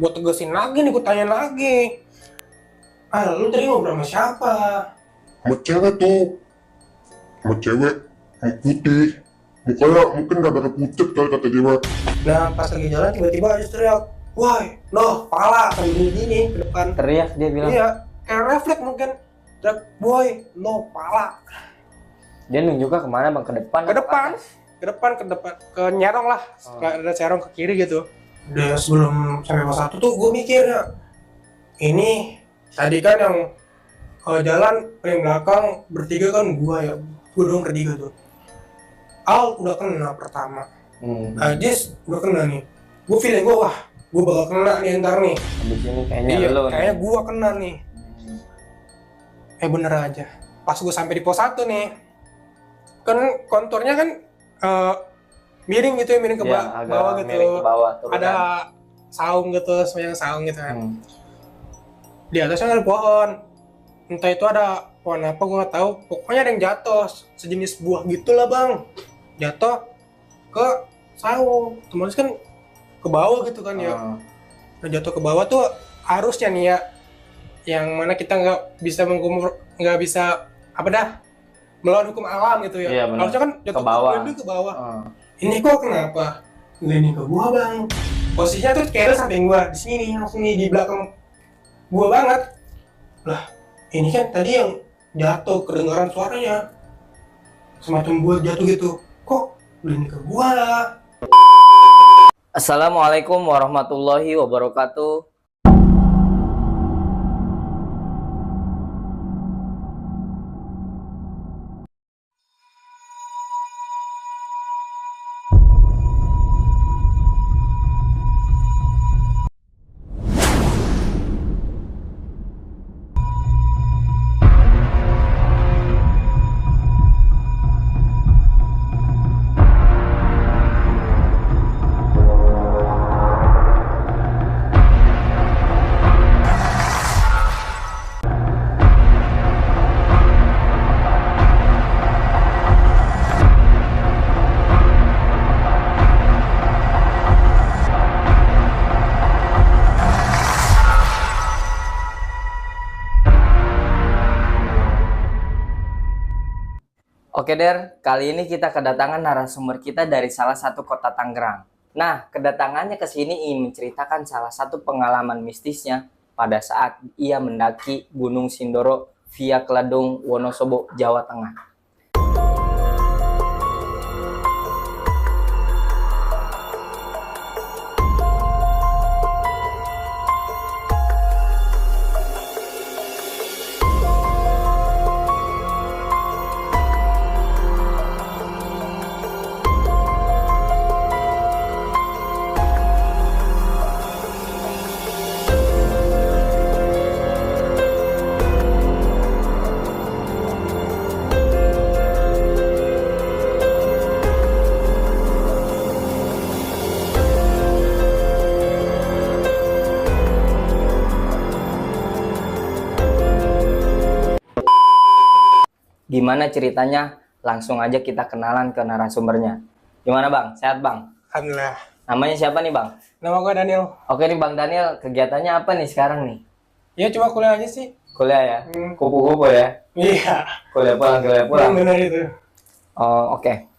Gue tegesin lagi nih, gue tanya lagi. Ah, lu tadi ngobrol sama siapa? Sama cewek tuh, sama cewek yang putih, mukanya mungkin gak ada pucet kali kata dia mah. Nah, pas lagi jalan tiba-tiba aja teriak, woi, noh, pala, kayak gini ke depan. Teriak dia bilang. Iya, kayak refleks mungkin. Teriak, boy, no, pala. Dia nunjuknya kemana bang? Ke depan? Ke depan, ke depan, ke nyerong lah. Ada cerong ke kiri gitu. Udah sebelum sampai pos 1 tuh gue mikir ya, ini tadi kan yang jalan paling belakang bertiga kan gue ya, gue doang bertiga tuh. Al udah kena pertama, Ajis udah kena nih. Gue feeling gue, wah, gue bakal kena nih ntar nih. Habis ini kayaknya Iya, lo kayaknya nih. gue kena nih. Bener aja. Pas gue sampai di pos 1 nih, kan konturnya kan miring gitu ya, miring ke Ya, agak bawah gitu. miring ke bawah, turunan. Ada saung gitu, semacam saung gitu kan. Di atasnya ada pohon. Entah itu ada pohon apa gue nggak tahu. Pokoknya ada yang jatuh, sejenis buah gitulah bang. Jatuh ke saung. Otomatis kan ke bawah gitu kan ya. Nah, jatuh ke bawah tuh harusnya nih ya, yang mana kita nggak bisa apa dah melawan hukum alam gitu ya. Iya, benar. Harusnya kan jatuh Ke bawah. ke bawah. Ini kok kenapa? Ini ke gua bang. Posisinya tuh kayak samping gua di sini, langsung nih di belakang gua banget. Lah, ini kan tadi yang jatuh kedengaran suaranya. Semacam gua jatuh gitu. Kok ini ke gua lah? Assalamualaikum warahmatullahi wabarakatuh. Oke Der, kali ini kita kedatangan narasumber kita dari salah satu kota Tangerang. Nah, kedatangannya ke sini ingin menceritakan salah satu pengalaman mistisnya pada saat ia mendaki Gunung Sindoro via Kledung, Wonosobo, Jawa Tengah. Gimana ceritanya? Langsung aja kita kenalan ke narasumbernya. Gimana Bang? Sehat Bang? Alhamdulillah. Namanya siapa nih Bang? Nama gua Daniel. Oke nih Bang Daniel, kegiatannya apa nih sekarang nih? Ya cuma kuliah aja sih. Kuliah ya? Kupu-kupu ya? Iya. Kuliah pulang. Benar itu. Oh oke.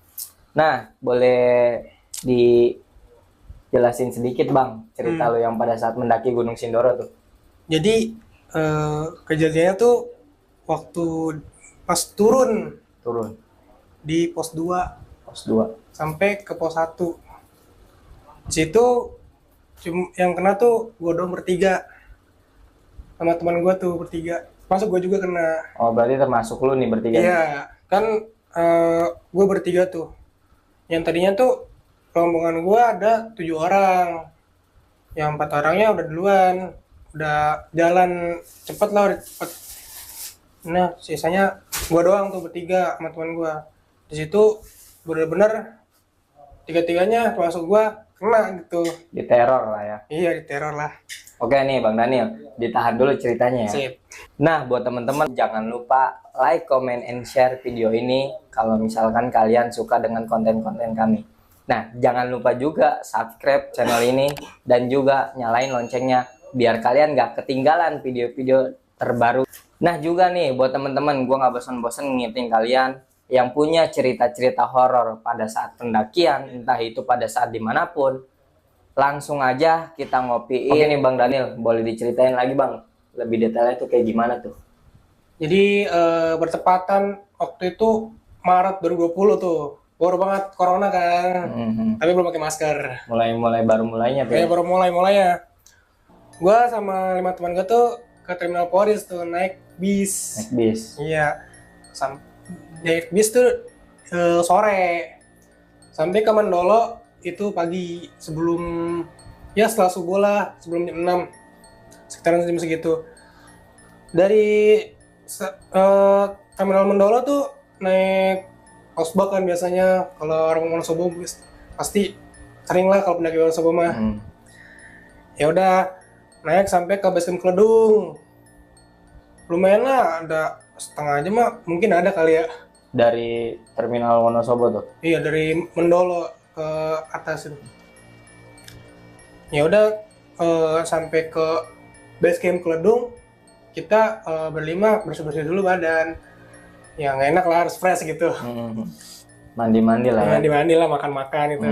Nah, boleh dijelasin sedikit Bang cerita lo yang pada saat mendaki Gunung Sindoro tuh. Jadi kejadiannya tuh waktu pas turun di pos 2 Pos 2. sampai ke pos 1. Di situ yang kena tuh gua doang bertiga. Sama teman gua tuh bertiga. Masuk gua juga kena. Oh, berarti termasuk lu nih bertiga. Iya, kan gua bertiga tuh. Yang tadinya tuh rombongan gua ada 7 orang. Yang 4 orangnya udah duluan. Udah jalan cepet lah, udah cepet. Nah, sisanya gua doang tuh bertiga sama teman gua. Di situ bener-bener tiga-tiganya termasuk gua kena gitu. Diteror lah ya. Iya, diteror lah. Oke nih Bang Daniel, ditahan dulu ceritanya ya. Sip. Nah, buat teman-teman jangan lupa like, comment, and share video ini kalau misalkan kalian suka dengan konten-konten kami. Nah, jangan lupa juga subscribe channel ini dan juga nyalain loncengnya biar kalian nggak ketinggalan video-video terbaru. Nah juga nih buat teman-teman, gue nggak bosan-bosan ngingetin kalian yang punya cerita-cerita horor pada saat pendakian, entah itu pada saat dimanapun, langsung aja kita ngopiin. Oke nih Bang Daniel, boleh diceritain lagi Bang, lebih detailnya tuh kayak gimana tuh? Jadi bertepatan waktu itu Maret 2020 tuh, baru banget corona kan, tapi belum pakai masker. Baru mulainya tuh. Kayak baru mulainya. Gua sama 5 teman gue tuh ke Terminal Polres tuh naik bis. Naik bis. Iya. Naik bis tuh sore. Sampai ke Mandolo itu pagi sebelum ya setelah subuh lah, sebelum jam 6. Sekitaran jam segitu. Dari Terminal Mandolo tuh naik Osbak kan biasanya kalau orang Wonosobo pasti sering lah kalau pendaki Wonosobo mah. Ya udah naik sampai ke base camp Kledung. Lumayan lah, ada setengah jam mah mungkin ada kali ya. Dari Terminal Wonosobo tuh? Iya, dari Mendolo ke atas itu. Ya udah sampai ke base camp Kledung, kita berlima bersih-bersih dulu badan. Ya nggak enak lah, harus fresh gitu. Mandi-mandi lah ya? Mandi-mandi lah, makan-makan gitu.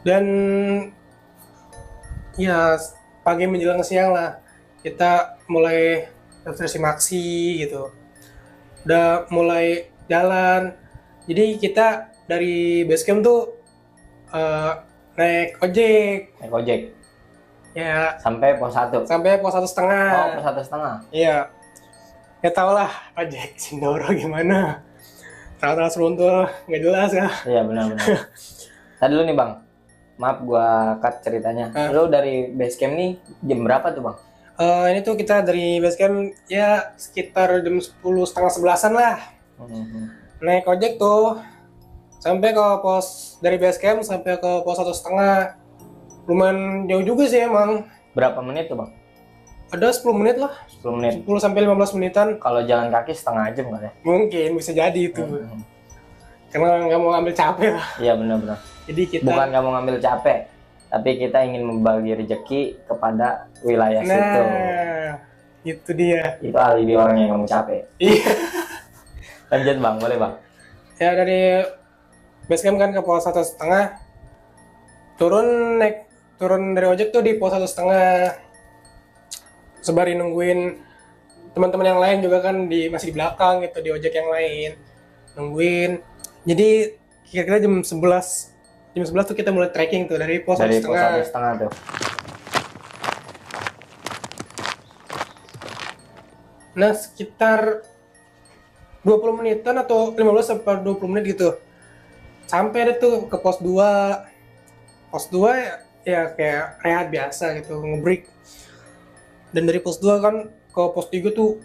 Dan ya pagi menjelang siang lah kita mulai refleksi maksi gitu, udah mulai jalan. Jadi kita dari base camp tuh naik ojek ya sampai pos 1? sampai pos 1,5. Oh, pos 1,5. Iya, ya tau lah ojek Sindoro gimana, rata-rata seruntul nggak jelas ya. Iya benar-benar. Tadi dulu nih Bang, maaf gua cut ceritanya. Lu dari base camp nih jam berapa tuh Bang? Ini tuh kita dari base camp ya sekitar jam 10, setengah 11-an lah. Naik ojek tuh sampai ke pos, dari base camp sampai ke pos 1,5. Lumayan jauh juga sih emang. Berapa menit tuh Bang? Ada 10 menit lah. 10 menit. 10 sampai 15 menitan. Kalau jalan kaki setengah jam kan ya? Mungkin bisa jadi itu. Karena nggak mau ambil capek lah. Iya benar-benar. Jadi kita bukan nggak mau ngambil capek, tapi kita ingin membagi rezeki kepada wilayah situ. Itu dia. Itu alibi orang yang nggak mau capek. Iya. Lanjut Bang, boleh Bang. Ya dari base camp kan ke pos 1,5. Turun dari ojek tuh di pos 1,5. Sebari nungguin teman-teman yang lain juga kan masih di belakang gitu, di ojek yang lain nungguin. Jadi kira-kira jam 11 tuh kita mulai trekking tuh dari pos 1,5 tuh. Nah sekitar 20 menitan atau 15 sampai 20 menit gitu sampai ada tuh ke pos 2. Pos 2 ya kayak rehat biasa gitu, nge-break. Dan dari pos 2 kan ke pos 3 tuh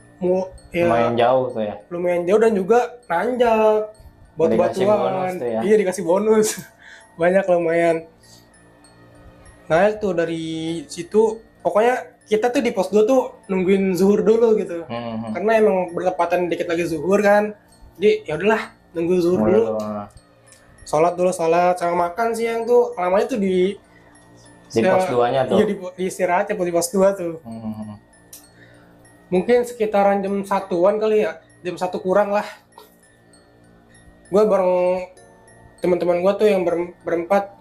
ya, lumayan jauh tuh ya. Lumayan jauh dan juga nanjak, batu-batuan. Ya? Iya dikasih bonus. Banyak lumayan. Nah itu dari situ pokoknya kita tuh di pos 2 tuh nungguin zuhur dulu gitu. Karena emang bertepatan dikit lagi zuhur kan. Jadi ya udahlah nunggu zuhur dulu. Sholat sama makan siang tuh lamanya tuh di pos 2-nya tuh. Iya di istirahatnya di pos 2 tuh. Mungkin sekitaran jam 1-an kali ya, jam 1 kurang lah. Gue bareng teman-teman gue tuh yang berempat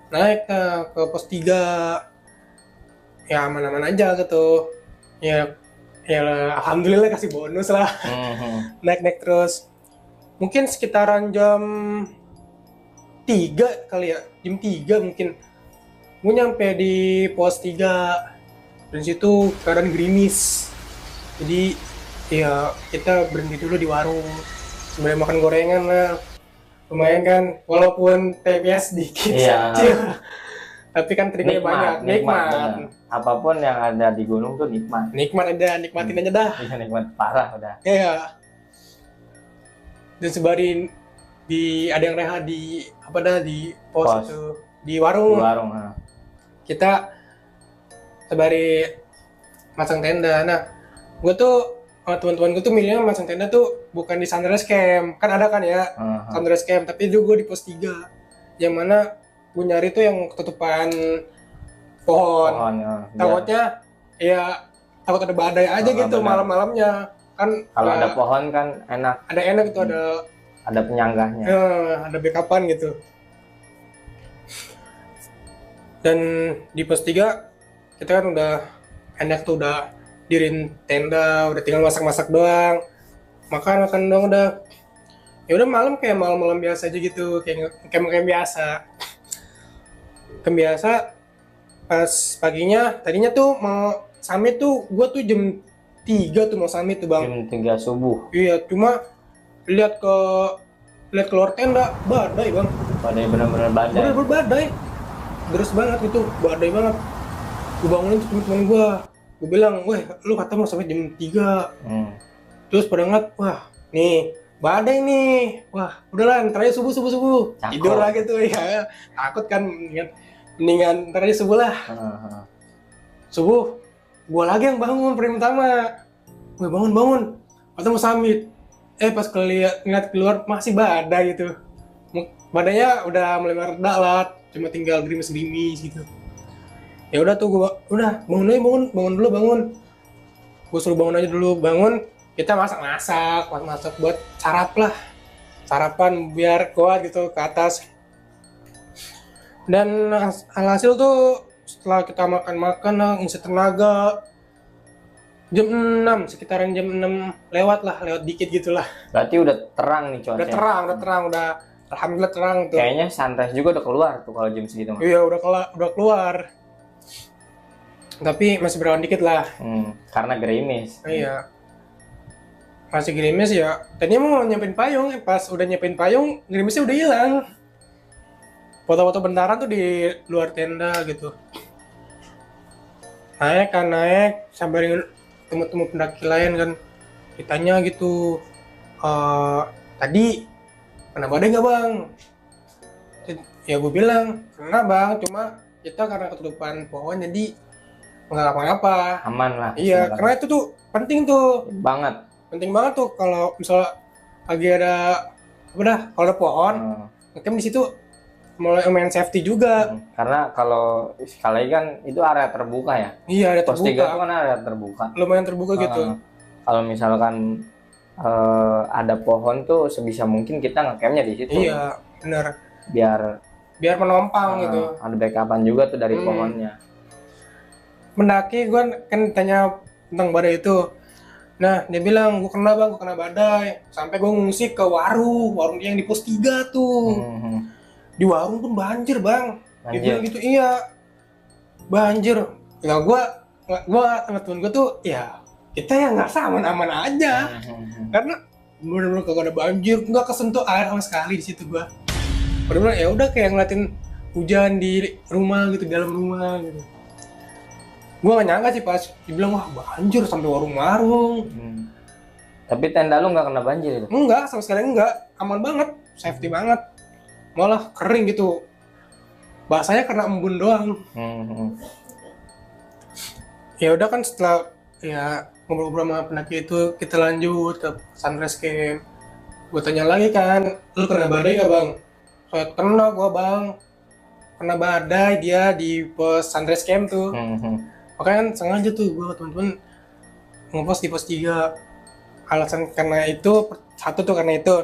naik ke pos 3. Ya aman-aman aja gitu. Ya alhamdulillah kasih bonus lah. Naik terus. Mungkin sekitaran jam 3 kali ya, jam 3 mungkin. Gue nyampe di pos 3. Dan situ keadaan gerimis. Jadi ya kita berhenti dulu di warung sambil makan gorengan lah. Lumayan kan, walaupun TPS dikit kecil. Tapi kan triknya banyak, nikmat. Apapun yang ada di gunung tuh nikmat. Nikmat aja, nikmatin aja dah. Iya nikmat parah udah. Iya. Dan sebarin ada yang rehat di di pos itu, di warung. Di warung. Kita sebari masang tenda. Nah, gue tuh teman-teman gue tuh milihnya masang tenda tuh bukan di Sunrise Camp. Kan ada kan ya, Sunrise Camp, tapi juga gue di pos 3. yang mana gue nyari tuh yang ketutupan pohon. ya. Takutnya ya takut ada badai aja Oh, gitu benar. malam-malamnya kan. Kalau ya, ada pohon kan enak, ada enak gitu, ada penyangganya. ada backupan gitu. Dan di pos 3 kita kan udah enak tuh, udah dirin tenda, udah tinggal masak-masak doang, makan doang udah. Ya udah malam kayak malam-malam biasa aja gitu, kayak biasa. Kayak biasa. Pas paginya tadinya tuh mau summit tuh, gua tuh jam 3 tuh mau summit tuh bang. Jam 3 subuh. Iya, cuma lihat keluar tenda badai bang. Badai, benar-benar badai. Bener-bener badai, deras banget gitu, badai banget. Gue bangunin tuh temen gue bilang, weh lu kata mau sampai jam 3. Terus pada ngeliat, wah nih badai nih, wah udahlah ntar aja subuh. Cakep. Tidur lagi tuh ya, takut kan, mendingan ntar aja subuh lah. Subuh gue lagi yang bangun pertama, gue bangun atau mau summit. Pas ngeliat keluar masih badai gitu, badainya udah mulai mereda lah, cuma tinggal gerimis gitu. Ya udah tuh gue bangun dulu. Gue suruh bangun aja dulu, kita masak buat sarapan biar kuat gitu ke atas. Dan alhasil tuh setelah kita makan ngisi tenaga, sekitaran jam 6 lewat dikit gitulah. Berarti udah terang nih cuaca. Udah terang, alhamdulillah terang tuh. Kayaknya sunrise juga udah keluar tuh kalau jam segitu mah. Iya udah keluar. Tapi masih berawan dikit lah. Karena gerimis. Iya. Masih gerimis ya. Tadinya mau nyiapin payung, pas udah nyiapin payung, gerimisnya udah hilang. Foto-foto bentaran tuh di luar tenda gitu. Naik sambil temu pendaki lain kan. Ditanya gitu, tadi kena badai nggak bang? Ya gue bilang, kena bang, cuma kita karena ketutupan pohon jadi nggak apa-apa. Aman lah. Iya, sebenarnya. karena itu tuh penting banget tuh kalau misalnya lagi ada kalau ada pohon, ngecamp di situ mulai main safety juga. Karena kalau sekali kan itu area terbuka ya. Iya, ada Pos 3 itu terbuka. kan area terbuka. Lumayan terbuka gitu. Kalau misalkan ada pohon tuh sebisa mungkin kita ngecampnya di situ. Iya, benar. Biar Menopang gitu. ada backupan juga tuh dari pohonnya. Mendaki gue kan tanya tentang badai itu. Nah, dia bilang gue kena badai. Sampai gue ngungsi ke warung yang di pos 3 tuh. Di warung pun banjir bang. Dia bilang gitu, iya banjir. Ya gue sama temen gue tuh ya kita yang nggak aman aja. Karena bener-bener kagak ada banjir, nggak kesentuh air sama sekali di situ gue. Bener-bener ya udah kayak ngeliatin hujan di rumah gitu, di dalam rumah gitu. Gue gak nyangka sih pas dibilang wah banjir sampai warung-warung. Tapi tenda lu nggak kena banjir itu? Enggak, sama sekali enggak, aman banget, safety banget, malah kering gitu. Bahasanya kena embun doang. Ya udah kan setelah ya ngobrol-ngobrol sama pendaki itu kita lanjut ke sunrise camp. Gue tanya lagi kan, lu kena badai gak bang? Saya kena gua bang, kena badai dia di pos sunrise camp tuh. Makanya kan sengaja tuh gue temen-temen ngepost di pos 3. Alasan karena itu, satu tuh karena itu.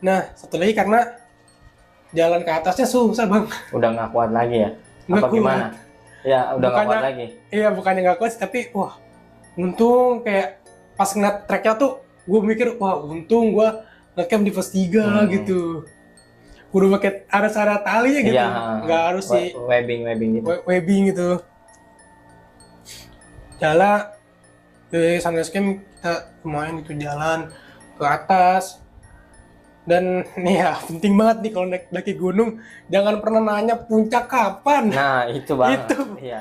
Nah, satu lagi karena jalan ke atasnya susah bang. Udah nggak kuat lagi ya? Nggak Apa kuat. gimana? Ya udah nggak kuat Bukannya- lagi. Iya, bukannya nggak kuat sih, tapi wah untung kayak pas ngeliat tracknya tuh gue mikir wah untung gue ngecamp di pos 3 gitu. Udah pakai ada talinya gitu, nggak harus sih webbing gitu. webbing gitu. Jalan dari sunrise camp kita lumayan itu jalan ke atas. Dan nih ya penting banget nih kalau naik daki gunung jangan pernah nanya puncak kapan. Nah itu banget. Itu. Iya.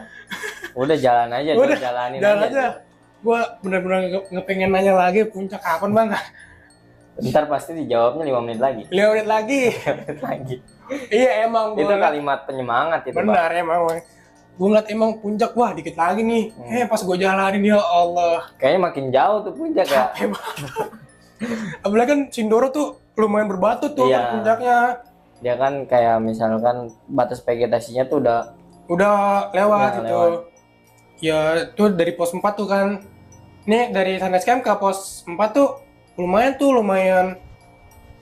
Udah jalan aja, Udah, jalanin jalan aja. aja. Gua benar-benar ngepengen nanya lagi puncak kapan bang. Ntar pasti dijawabnya 5 menit lagi. 5 menit lagi. 5 menit lagi. Iya emang Itu gua kalimat penyemangat itu, Bang. benar emang. Gue ngeliat emang puncak wah dikit lagi nih. Pas gue jalanin ya Allah. Kayaknya makin jauh tuh puncak ya. Apalagi kan Sindoro tuh lumayan berbatu tuh Iya. kan puncaknya. Dia kan kayak misalkan batas vegetasinya tuh udah lewat Udah gitu. lewat. Ya itu dari pos 4 tuh kan. Nih dari Sunrise Camp ke pos 4 lumayan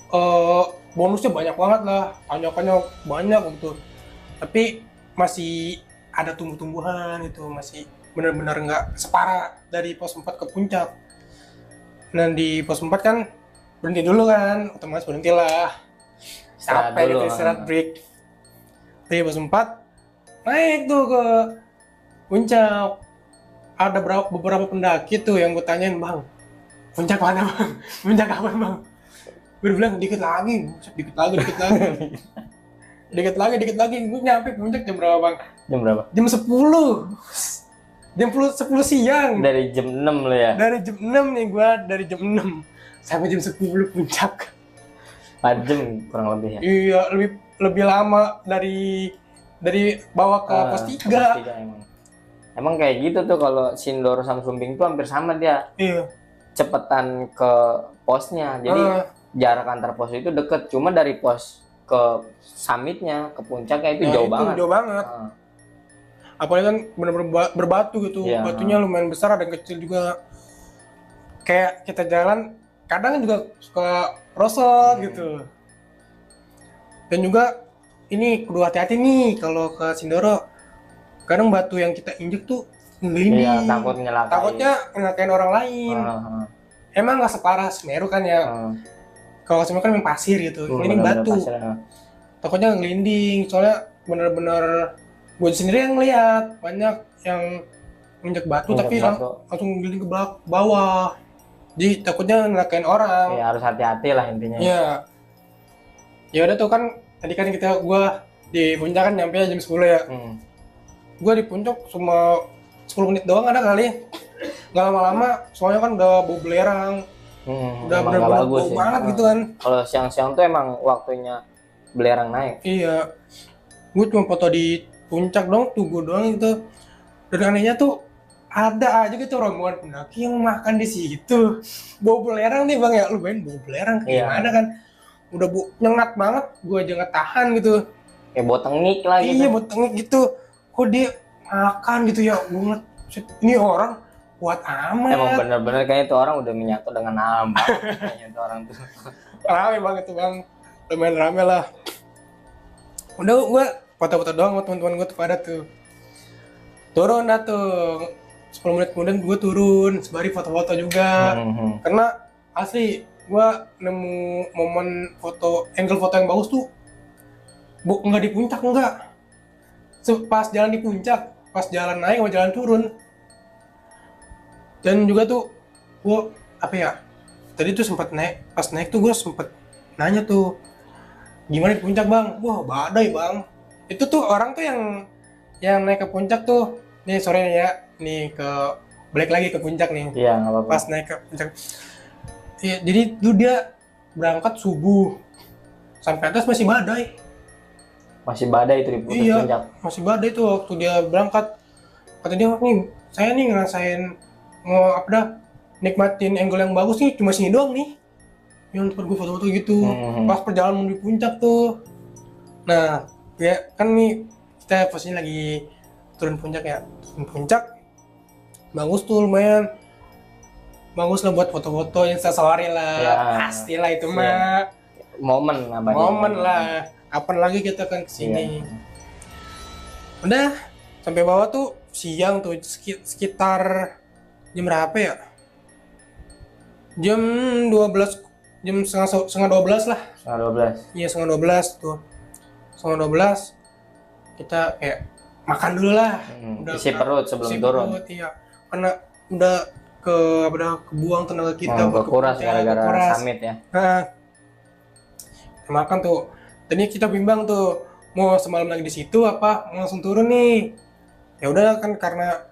eh bonusnya banyak banget lah. Tanjakannya banyak gitu. Tapi masih ada tumbuh-tumbuhan itu, masih benar-benar nggak separah dari pos 4 ke puncak. Nah di pos 4 kan berhenti dulu kan, otomatis berhenti lah. Istirahat Capek dulu, gitu istirahat break. Dari pos 4 naik tuh ke puncak. Ada beberapa pendaki tuh yang gue tanyain, bang, puncak mana bang? Puncak kapan bang? Gue bilang dikit lagi, dikit lagi. dikit lagi. Gue nyampe puncak jam berapa bang? Jam berapa? Jam 10. Jam 10 siang. Dari jam 6 lo ya? Dari jam 6 nih gue, dari jam 6 sampai jam 10 puncak. 4 jam kurang lebih ya? Iya, lebih lama dari bawah ke pos 3. Pos 3 emang. Emang kayak gitu tuh kalau Sindoro sama Sumbing tuh hampir sama dia. Iya. Cepetan ke posnya. Jadi jarak antar pos itu deket. Cuma dari pos ke summitnya, ke puncaknya itu jauh banget. Jauh banget. Apalagi kan benar-benar berbatu gitu. Iya. Batunya lumayan besar, ada yang kecil juga. Kayak kita jalan kadang juga suka rosot gitu. Dan juga ini kudu hati-hati nih kalau ke Sindoro. Kadang batu yang kita injek tuh ngelinding. Iya, takutnya ngelakain orang lain. Emang nggak separah Semeru kan ya. Kalau Semeru kan memang pasir gitu. Ini batu. Takutnya ngelinding. Soalnya bener-bener gue sendiri yang ngeliat banyak yang injek batu tapi langsung ngelinding ke bawah. Jadi takutnya ngelakain orang. Ya harus hati-hati lah intinya. Iya. Ya udah tuh kan tadi kan gue di puncak kan nyampe jam 10 ya. Gue di puncak cuma 10 menit doang ada kali. Nggak lama-lama soalnya kan udah bau belerang. Udah bener-bener bau banget gitu kan. Kalau siang-siang tuh emang waktunya belerang naik. Iya. Gue cuma foto di puncak doang, tugu doang gitu. Dan anehnya tuh ada aja gitu rombongan pendaki yang makan di situ. Bau belerang nih bang ya, lu bayangin bau belerang kayak gimana kan. Udah nyengat banget, gue aja nggak tahan gitu. Kayak bau tengik lah gitu. Iya bau tengik gitu. Kok dia makan gitu ya, gue ngeliat ini orang kuat amat. Emang bener-bener kayaknya itu orang udah menyatu dengan alam kayaknya itu orang tuh. Rame banget tuh bang, lumayan rame lah. Udah gue foto-foto doang sama teman-teman gue tuh pada tuh. Turun dah tuh, 10 menit kemudian gue turun, sembari foto-foto juga. Karena asli gue nemu momen angle foto yang bagus tuh nggak di puncak, enggak. Pas jalan di puncak, pas jalan naik sama jalan turun. Dan juga tuh gue tadi tuh sempat naik, pas naik tuh gue sempet nanya tuh, gimana di puncak bang? Wah badai bang. Itu tuh orang tuh yang naik ke puncak tuh, nih sore nih ya, nih balik lagi ke puncak nih. Iya nggak apa-apa. Pas naik ke puncak, ya, jadi tuh dia berangkat subuh, sampai atas masih badai. Masih badai itu di puncak. Iya, masih badai tuh waktu dia berangkat. Kata dia, nih saya nih ngerasain nikmatin angle yang bagus nih cuma sini doang nih. Yang tempat gue foto-foto gitu. Pas perjalanan di puncak tuh. Nah, ya kan nih kita posisinya lagi turun puncak ya. Turun puncak. Bagus tuh lumayan. Bagus lah buat foto-foto, instastory lah. Ya, pastilah itu mah. Momen abadi. Momen lah. Kapan lagi kita kan kesini. Udah sampai bawah tuh siang tuh, sekitar jam berapa ya? Jam 12, jam setengah 12 lah. Setengah 12. Iya setengah 12 tuh. Setengah 12 kita kayak makan dulu lah. Isi perut sebelum turun. Iya. Karena udah kebuang tenaga kita. Kekuras gara-gara summit ya. Nah, kita makan tuh. Tadi kita bimbang tuh mau semalam lagi di situ apa mau langsung turun nih. Ya udah kan karena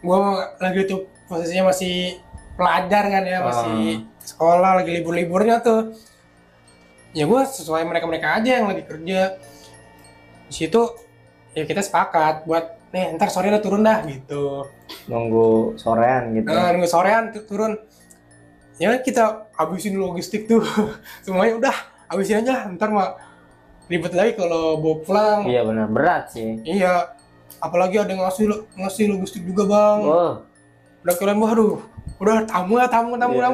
gua lagi tuh posisinya masih pelajar kan ya, masih sekolah lagi libur-liburnya tuh. Ya gua sesuai mereka-mereka aja yang lagi kerja. Di situ ya kita sepakat buat nih ntar sore udah turun dah gitu. Nunggu sorean gitu. Nunggu sorean turun. Ya kita habisin logistik tuh. Semuanya udah habisin aja, ntar mah ribet lagi kalau bawa pulang. Iya benar, berat sih. Iya, apalagi ada yang ngasih logistik juga bang. Oh, Udah kalian waduh, udah tamu. Iya.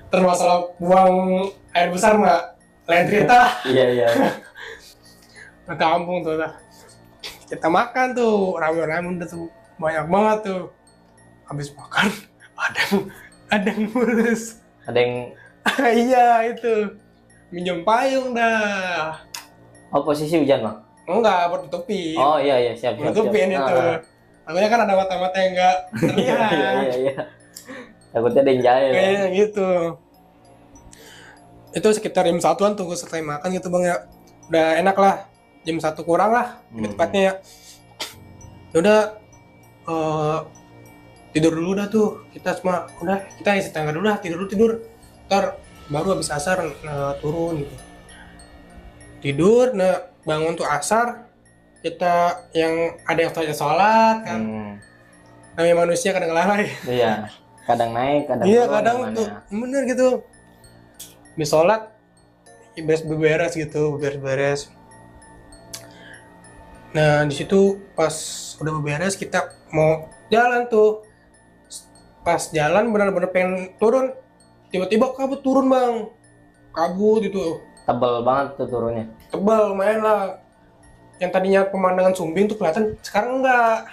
Terus masalah buang air besar nggak, lain cerita. iya. Udah kampung tuh lah. Kita makan tuh, ramen udah tuh banyak banget tuh. Habis makan, ada yang mulus. Ada yang Iya itu, minjem payung dah. posisi hujan bang. Enggak, buat tutupin. Oh iya siap. Tutupin itu. Takutnya kan ada mata-mata yang nggak terlihat. Iya. Takutnya ada yang jahil. Kayaknya gitu. Itu sekitar jam 1-an tuh gue selesai makan gitu bang ya. Udah enak lah. Jam 1 kurang lah lebih tepatnya ya. Udah tidur dulu dah tuh. Kita semua udah kita isi tangga dulu lah, tidur. Ntar baru habis asar turun gitu. Tidur, nah bangun tuh asar. Kita yang ada yang sholat kan. Namanya manusia kadang lalai. Iya. Kadang naik, kadang Iya turun, kadang gimana tuh ya. bener gitu. Habis sholat beres gitu, beres. Nah di situ pas udah beres kita mau jalan tuh. Pas jalan benar-benar pengen turun, tiba-tiba kabut turun bang. Kabut itu Tebal banget tuh turunnya. tebal lumayan lah. Yang tadinya pemandangan sumbing tuh kelihatan, sekarang enggak.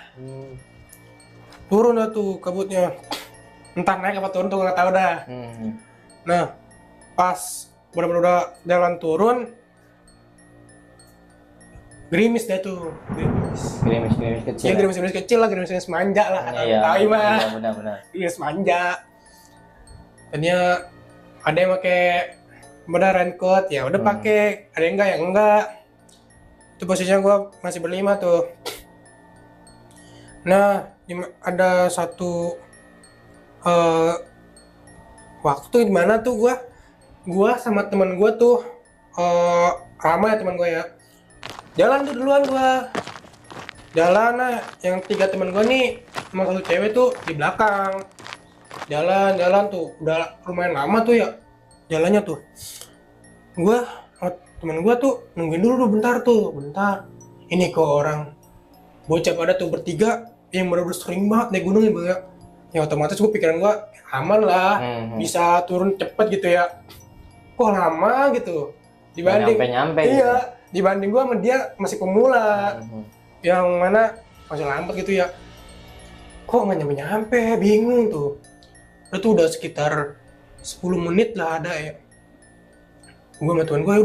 Turun dah tuh kabutnya. Entah naik apa turun tuh nggak tahu dah. Nah pas benar-benar udah jalan turun, gerimis dah tuh, Gerimis kecil. ya gerimis kecil lah, gerimis manja lah kata Iya. Betawi mah. Iya benar. Gerimis manja. Tadinya ada yang pakai raincoat, ya udah pakai, ada yang enggak. Itu posisinya gua masih berlima tuh. Nah ada satu waktu tuh gimana tuh gua sama teman gua tuh Rama ya teman gua ya. Jalan tuh duluan gua. Jalan, nah yang 3 teman gua nih sama satu cewek tuh di belakang. Jalan tuh udah lumayan lama tuh ya jalannya tuh. Gua sama teman gua tuh nungguin dulu bentar. Ini kok orang bocah pada tuh bertiga yang bener-bener sering banget naik gunung ya. Ya otomatis gua pikiran gua aman lah, bisa turun cepet gitu ya. Kok lama gitu dibanding Nyampe iya dibanding gua sama dia masih pemula yang mana masih lambat gitu ya. Kok nggak nyampe bingung tuh. Itu udah sekitar 10 menit lah ada ya. Gua sama teman gua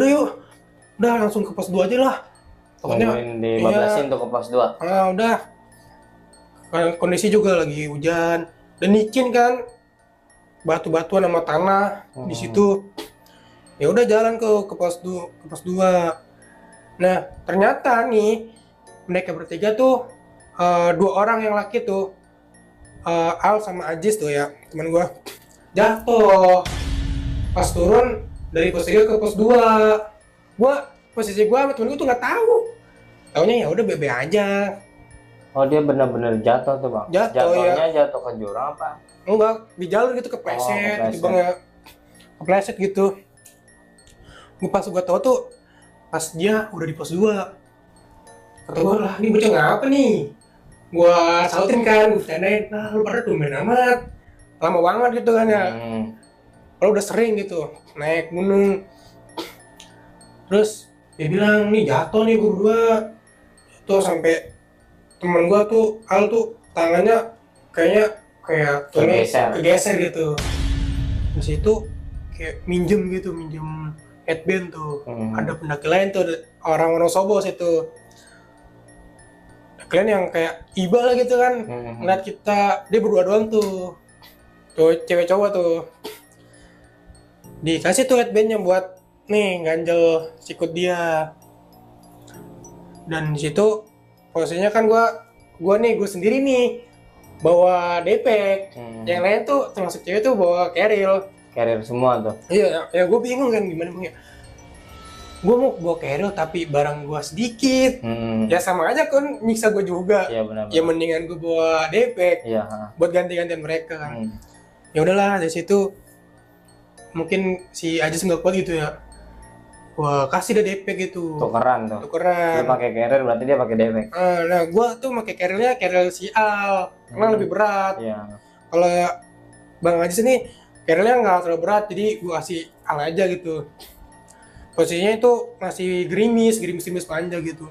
udah langsung ke pos 2 aja lah. Pokoknya dibablasin tuh ke pos 2. udah kondisi juga lagi hujan dan licin kan, batu-batuan sama tanah di situ. Ya udah jalan ke pos 2. Nah ternyata nih mereka bertiga tuh 2 orang yang laki tuh Al sama Ajis tuh ya teman gua jatuh pas turun dari pos 3 ke pos 2. Posisi gua sama temen gua tuh nggak tahu. Taunya ya udah bebe aja. Oh dia benar-benar jatuh tuh bang. Jatuhnya jatuh ke jurang apa? Enggak, di jalur gitu kepleset gitu bang ya. Kepleset gitu. Pas gua tahu tuh pas dia udah di pos 2. Kata gua lah, ini bocah ngapa nih? Gua sautin kan, gua tandain, nah lu pada tumben amat. Lama banget gitu kan ya. Kalau udah sering gitu naik gunung. Terus dia bilang nih jatuh nih gua berdua. Tuh sampai temen gua tuh Al tuh tangannya kayak kegeser gitu. Di situ kayak minjem headband tuh. Ada pendaki lain tuh orang Wonosobo situ. Kalian yang kayak iba lah gitu kan. Ngeliat kita, dia berdua doang tuh cewek cowok tuh. Dikasih tuh headbandnya buat nih ganjel sikut dia. Dan di situ posisinya kan gue sendiri nih bawa depek. Yang lain tuh termasuk cewek tuh bawa carrier semua tuh. Iya ya gue bingung kan gimana bang ya. Gue mau bawa carrier tapi barang gue sedikit. Ya sama aja kan nyiksa gue juga. Iya benar. Ya mendingan gue bawa depek. Iya. Buat ganti-gantian mereka kan. Ya udahlah dari situ mungkin si Ajis nggak kuat gitu ya. gua kasih dia DP gitu. Tukeran tuh. Dia Tukeran. pakai carrier berarti dia pakai debek. Nah, gua tuh pakai carrier-nya carrier si Al, karena lebih berat. Iya. Kalau Bang Ajis ini carrier-nya nggak terlalu berat, jadi gua kasih Al aja gitu. Posisinya itu masih gerimis panjang gitu.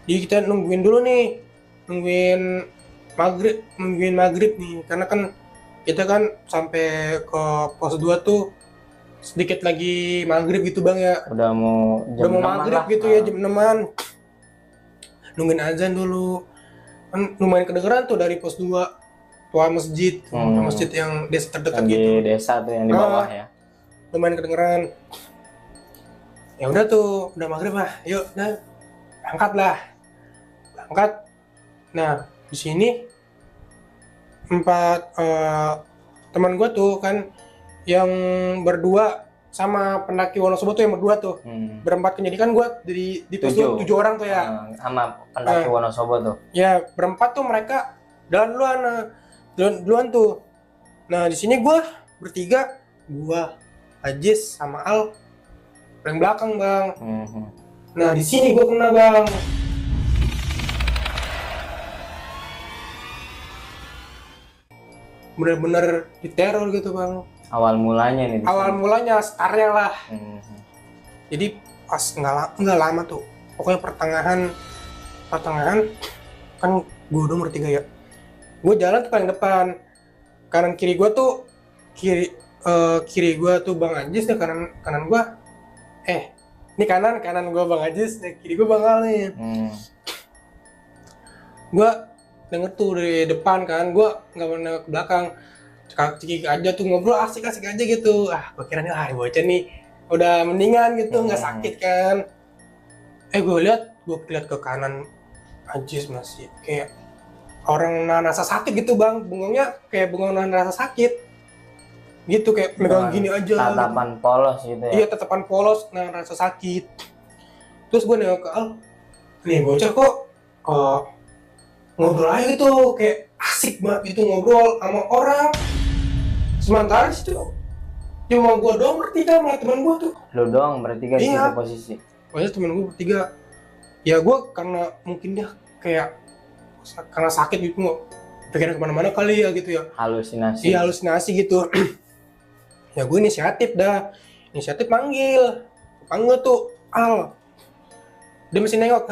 Jadi kita nungguin dulu nih, nungguin maghrib nih, karena kan kita kan sampai ke pos 2 tuh sedikit lagi maghrib gitu Bang ya. Udah mau Maghrib lah. gitu ya, jam 6-an. Nungguin azan dulu. Kan lumayan kedengeran tuh dari pos 2 tua masjid, masjid yang desa terdekat Yang di gitu. desa tuh yang di bawah ya. Lumayan kedengeran. Ya udah tuh, udah maghrib lah. Yuk, dah. Angkat. Nah, di sini teman gue tuh kan yang berdua sama pendaki Wonosobo tuh yang berdua tuh berempat kan, jadi kan gue di pos 7 orang tuh ya, sama pendaki Wonosobo tuh ya berempat tuh mereka duluan tuh. Nah di sini gue bertiga, gue Ajis sama Al paling belakang Bang. Nah di sini gue kena Bang. Bener-bener diteror gitu Bang. awal mulanya nih. Awal mulanya, startnya lah. Jadi pas nggak lama tuh, pokoknya pertengahan kan gue udah nomor 3 ya. Gue jalan tuh paling depan, kanan kiri gue tuh kiri gue tuh Bang Ajis nih, kanan gue ini kanan gue Bang Ajis, kiri gue Bang Al nih. Gue denger tuh dari depan kan, gue nggak pernah ke belakang, cekik aja tuh ngobrol asik aja gitu. Gue kira nih bocah nih udah mendingan gitu, nggak sakit kan. Gue lihat ke kanan Ajis masih kayak orang nahan rasa sakit gitu Bang, bengongnya kayak bengong nahan rasa sakit gitu, kayak megang gini aja. Tatapan polos gitu ya. Iya, tatapan polos nahan rasa sakit. Terus gue nengok ke Al, nih bocah kok ngobrol aja gitu, kayak asik banget gitu ngobrol sama orang. Sementara situ cuma gue doang bertiga sama temen gue tuh. Lo doang bertiga di Iya. situ posisi. Pokoknya temen gue bertiga. Ya gue karena mungkin dia kayak karena sakit gitu, pikiran kemana-mana kali ya gitu ya. Halusinasi. Iya, halusinasi gitu. Ya gue inisiatif panggil tuh Al. Dia masih nengok,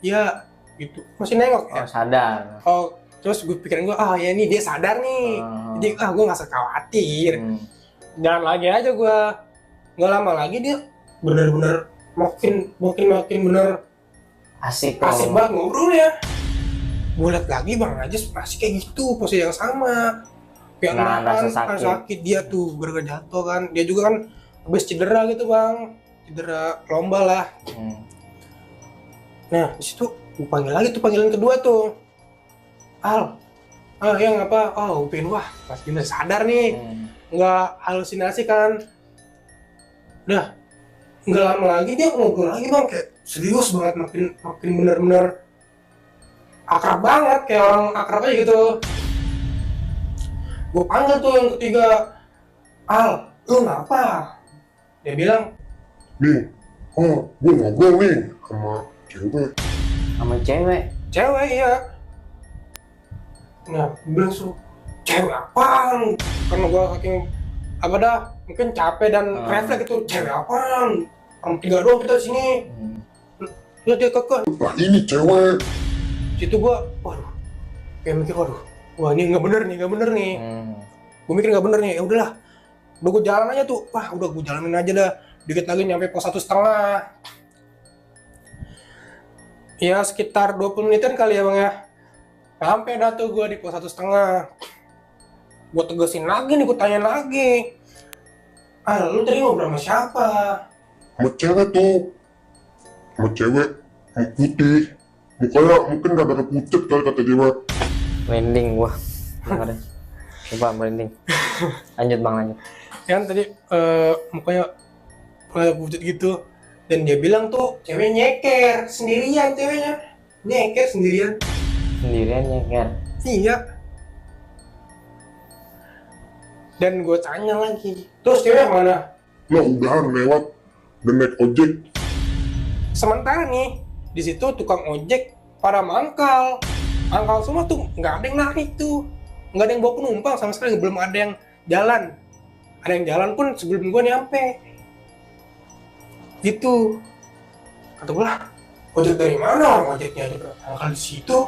ya gitu, masih nengok ya. Sadar. Terus gue pikirin gue, ya ini dia sadar nih. Jadi gue nggak usah khawatir. Jalan lagi aja gue. Nggak lama lagi dia bener-bener makin bener asik banget ngobrol ya. Gue liat lagi Bang Ajis masih kayak gitu, posisi yang sama. Kayak nahan sakit dia tuh gara-gara jatuh kan. Dia juga kan habis cedera gitu Bang, cedera lomba lah. Nah di situ gue panggil lagi tuh, panggilan kedua tuh, Al, yang apa? Upin, wah pasti udah sadar nih, nggak halusinasi kan. Udah nggak lama lagi dia ngobrol lagi Bang, kayak serius banget, makin bener-bener akrab banget, kayak orang akrab aja gitu. Gue panggil tuh yang ketiga, Al, lu ngapa? Dia bilang, nih, gue ngobrol nih sama cewek. Cewek ya. Nah, gue bilang cewek apaan? Karena gue saking mungkin capek dan refleks itu, cewek apaan? Orang 3 doang kita sini. Terus dia kekeh, Lah ini cewek. situ gue, kayak mikir, wah ini nggak bener nih. Gue mikir nggak bener nih, ya udahlah, udah gue jalan aja tuh, udah gue jalanin aja dah. Dikit lagi nyampe pos 1,5. Ya sekitar 20 menitan kali ya Bang ya. Sampai dah tuh gue di pos 1,5. Gue tegesin lagi nih, gue tanya lagi, lu tadi ngobrol sama siapa? Sama cewek tuh. Sama cewek yang putih. Mukanya mungkin gak ada pucet kali kata dia. Merinding gua. Coba merinding. Lanjut Bang, lanjut. Kan tadi mukanya pucet gitu. Dan dia bilang tuh cewek nyeker sendirian, ceweknya nyeker sendirian. Sendirian nyeker. Iya. Dan gue tanya lagi, terus cewek mana? Lah udahan lewat. dan naik ojek. Sementara nih di situ tukang ojek pada mangkal semua tuh, nggak ada yang narik tuh, nggak ada yang bawa penumpang sama sekali, belum ada yang jalan. Ada yang jalan pun sebelum gua nyampe gitu. Kata gua lah, ojek dari mana? Orang ojeknya ada mangkal di situ.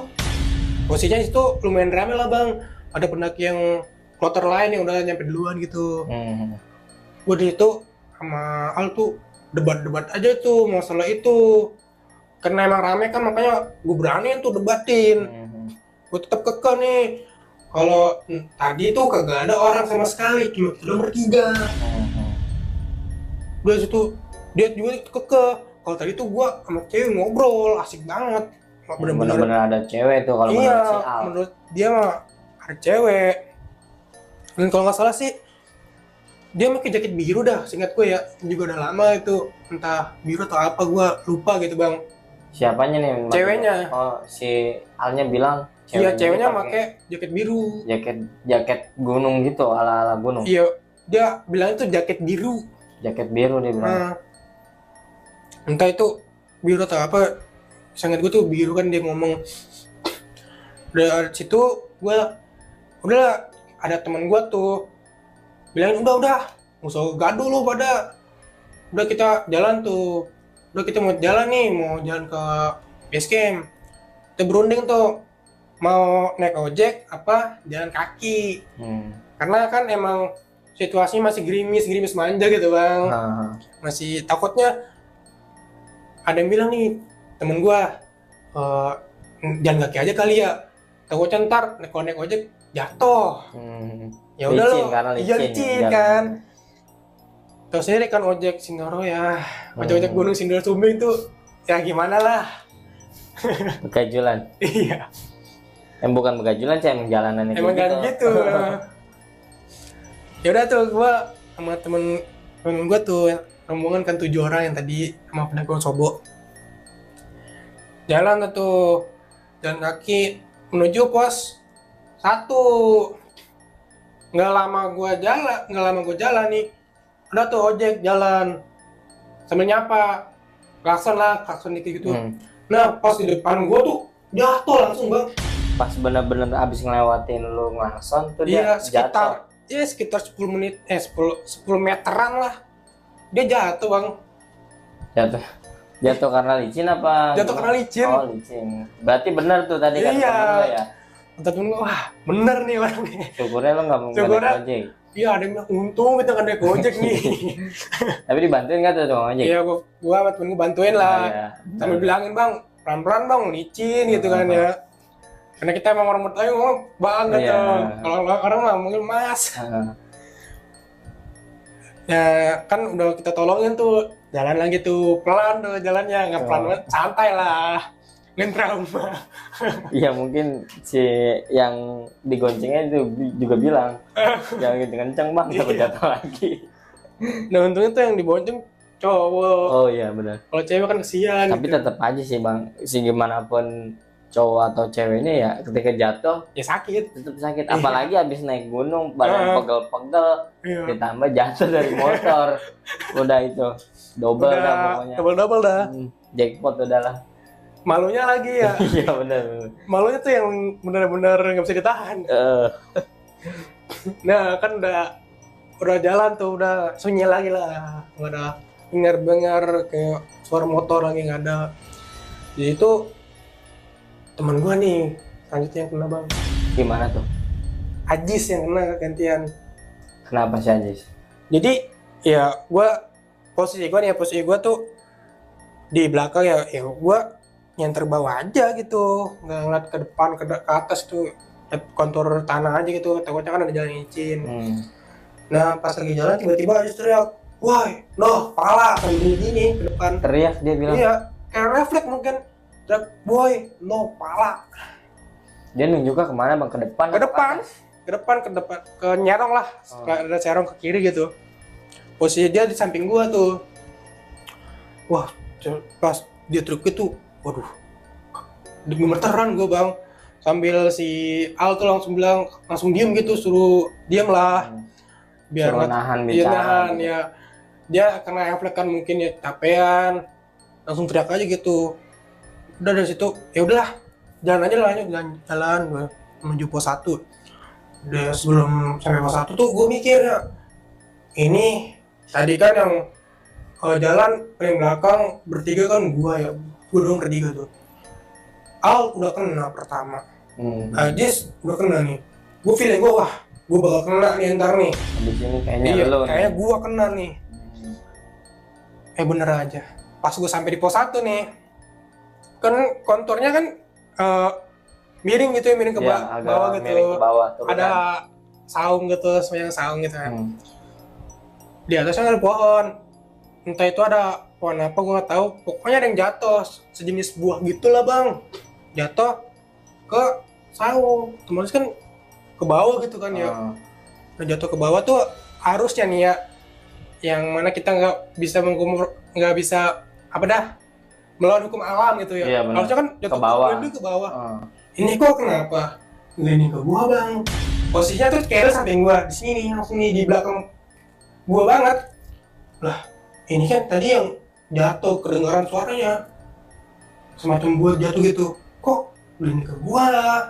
Posisinya itu lumayan rame lah bang, ada pendaki yang kloter lain yang udah nyampe duluan gitu. Gua di situ sama Al tuh debat-debat aja tuh masalah itu, karena emang rame kan, makanya gue berani tuh debatin. Gue tetap kekeh nih, kalau tadi tuh kagak ada orang sama sekali, cuma kita bertiga. Udah situ dia juga kekeh, kalau tadi tuh gue sama cewek ngobrol asik banget. Bener-bener ada cewek tuh kalau iya, menurut si Al. menurut dia mah ada cewek. Dan kalau nggak salah sih dia pakai jaket biru dah, seingat gue ya, juga udah lama itu, entah biru atau apa gue lupa gitu bang. Siapanya nih? Ceweknya. Oh, si Alnya bilang. Iya, ceweknya pakai jaket biru. Jaket gunung gitu, ala gunung. Iya, dia bilang itu jaket biru. Jaket biru dia bilang. Entah itu biru atau apa, seingat gue tuh biru kan dia ngomong. Dari situ gue udah ada teman gue tuh bilangin udah nggak usah gaduh lu pada, udah kita jalan tuh, udah kita mau jalan nih, mau jalan ke base camp, kita berunding tuh mau naik ojek apa jalan kaki. Karena kan emang situasinya masih gerimis manja gitu bang. Masih takutnya ada yang bilang nih temen gua, jalan kaki aja kali ya, takutnya ntar naik ojek jatuh. Ya udah lo, iya licin kan. Tahu sendiri kan ojek Sindoro ya, ojek gunung Sindoro Sumbing itu ya gimana lah. Begajulan. Iya. Bukan begajulan sih, emang jalanannya emang kan gitu. Ya udah tuh gua sama temen gua tuh rombongan kan 7 orang yang tadi sama pendaki Sobo. Jalan tuh, jalan kaki menuju pos 1. Nggak lama gua jalan nih, udah tuh ojek jalan sambil nyapa, klakson dikit gitu. Nah pas di depan gua tuh jatuh langsung bang. Pas bener-bener abis ngelewatin lu ngelakson tuh iya, dia jatuh. Sekitar 10 meteran lah dia jatuh bang. Jatuh karena licin apa? Jatuh karena licin. Oh licin, berarti bener tuh tadi kata temen lo ya. Kata temen gue, wah bener nih orang nih. Syukurnya lo gak naik ojek. Iya ada yang bilang untung kita gak naik ojek nih. Tapi dibantuin gak tuh tukang ojek? Iya gua sama temen gue bantuin lah. Sambil bilangin bang pelan-pelan bang licin gitu kan ya. Karena kita emang orang Betawi ngomong banget tuh. Kalau orang mah mungkin mas. Ya kan udah kita tolongin tuh, jalan lagi tuh pelan tuh jalannya, nggak pelan banget, santai lah, nggak trauma. Iya mungkin si yang digoncengnya itu juga bilang jangan gitu kenceng bang, takut jatuh lagi. Nah untungnya tuh yang dibonceng cowok. Oh iya benar. Kalau cewek kan kesian. Tapi gitu. Tetap aja sih bang, si gimana pun cowok atau ceweknya ya ketika jatuh ya sakit, tetap sakit. Apalagi habis naik gunung badan pegel-pegel, ditambah jatuh dari motor, udah itu double dah pokoknya. Double dah. Jackpot udah lah. Malunya lagi ya. Iya benar. Malunya tuh yang benar-benar nggak bisa ditahan. Nah kan udah jalan tuh, udah sunyi lagi lah, nggak ada dengar kayak suara motor lagi, nggak ada. Jadi itu teman gua nih selanjutnya yang kena bang. Gimana tuh? Ajis yang kena gantian. Kenapa sih Ajis? Jadi ya posisi gua tuh di belakang ya gua yang terbawa aja gitu, nggak ngeliat ke depan ke atas tuh kontur tanah aja gitu, takutnya kan ada jalan licin. Nah pas lagi jalan tiba-tiba Ajis teriak, woi noh pala, sambil gini ke depan. Teriak dia bilang? Iya kayak refleks mungkin. Boy, no pala. Dia nunjuknya kemana bang? Ke depan? Ke depan, ke nyerong lah. Ada serong ke kiri gitu. Posisi dia di samping gua tuh. Wah, pas dia truk itu, waduh, gemeteran gua bang. Sambil si Al tuh langsung diem gitu, suruh diem lah. Biar nahan bicara. Ya. dia kena efek kan mungkin ya capean, langsung teriak aja gitu. Udah dari situ ya udahlah, jalan aja lah, jalan gue menuju pos 1. Udah sebelum sampai pos 1 tuh gue mikir ya, ini tadi kan yang jalan paling belakang bertiga kan gua ya, gua doang bertiga tuh. Al udah kena pertama, Ajis udah kena nih. Gua feeling wah, gua bakal kena nih ntar nih. Habis ini kayaknya Iya, lo kayaknya nih. gua kena nih. Bener aja. Pas gua sampai di pos 1 nih, kan konturnya kan miring gitu ya, miring ke Iya, agak bawah gitu. miring ke bawah turunan. Ada saung gitu, semacam saung gitu kan. Di atasnya ada pohon, entah itu ada pohon apa gue nggak tahu, pokoknya ada yang jatuh sejenis buah gitulah bang, jatuh ke saung, otomatis kan ke bawah gitu kan ya. Nah, jatuh ke bawah tuh harusnya nih ya, yang mana kita nggak bisa apa dah melawan hukum alam gitu ya. Iya, benar. Harusnya kan jatuh Ke bawah. ke bawah. Ini kok kenapa ini ke gua bang, posisinya tuh kayak samping gua di sini, langsung nih di belakang gua banget lah. Ini kan tadi yang jatuh kedengaran suaranya semacam gua jatuh gitu, kok ini ke gua lah.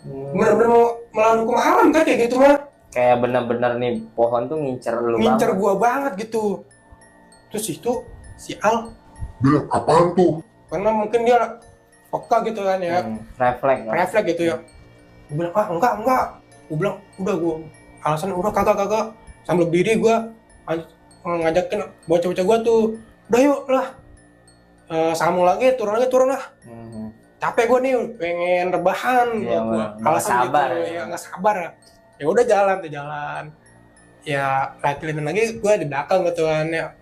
Bener-bener mau melawan hukum alam kan kayak gitu mah, Kayak bener-bener nih pohon tuh ngincer lu ngincer banget. gua banget gitu. Terus itu si Al, Bilang apaan tuh? karena mungkin dia peka gitu kan ya, Refleks. refleks gitu ya. Gue bilang enggak. Gue bilang udah, gue alasan udah kagak. Sambil berdiri gue ngajakin bocah-bocah gue tuh, udah yuk lah, sambung lagi, turun lah. Capek gue nih, pengen rebahan. Iya, Gua nggak sabar gitu, ya. ya nggak sabar. Ya udah jalan. Ya latihan lagi gue di belakang gitu kan ya.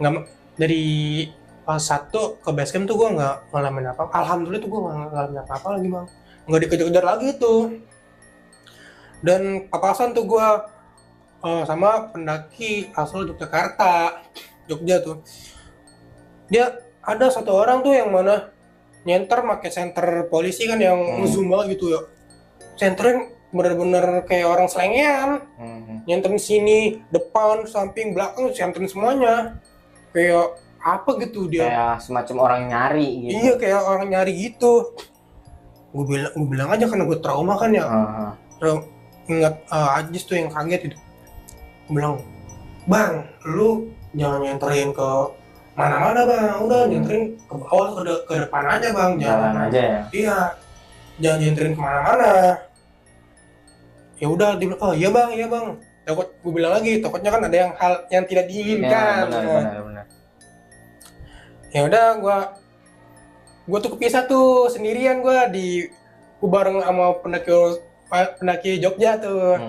Nggak, dari pas 1 ke base camp tuh gue nggak ngalamin apa. Alhamdulillah tuh gue nggak ngalamin apa-apa lagi bang. Nggak dikejar-kejar lagi tuh. Dan papasan tuh gue sama pendaki asal Jogja tuh. Dia ada satu orang tuh yang mana nyenter pakai senter polisi kan yang zoom banget gitu ya. Senternya bener-bener kayak orang selengean. Nyenterin sini, depan, samping, belakang, senterin semuanya. Kayak apa gitu dia. Kayak semacam orang nyari gitu. Iya, kayak orang nyari gitu. Gue bilang aja karena gue trauma kan ya. Ingat Ajis tuh yang kaget gitu. Gue bilang, bang, lu jangan nyenterin ke mana-mana bang, udah nyenterin ke bawah, ke depan aja bang, Jalan aja ya. Iya, jangan nyenterin kemana-mana. Ya udah, dia bilang, oh iya bang. Takut, gue bilang lagi, takutnya kan ada hal yang tidak diinginkan. Ya, benar. Ya udah, gue tuh kepisah tuh sendirian, gue bareng sama pendaki Jogja tuh.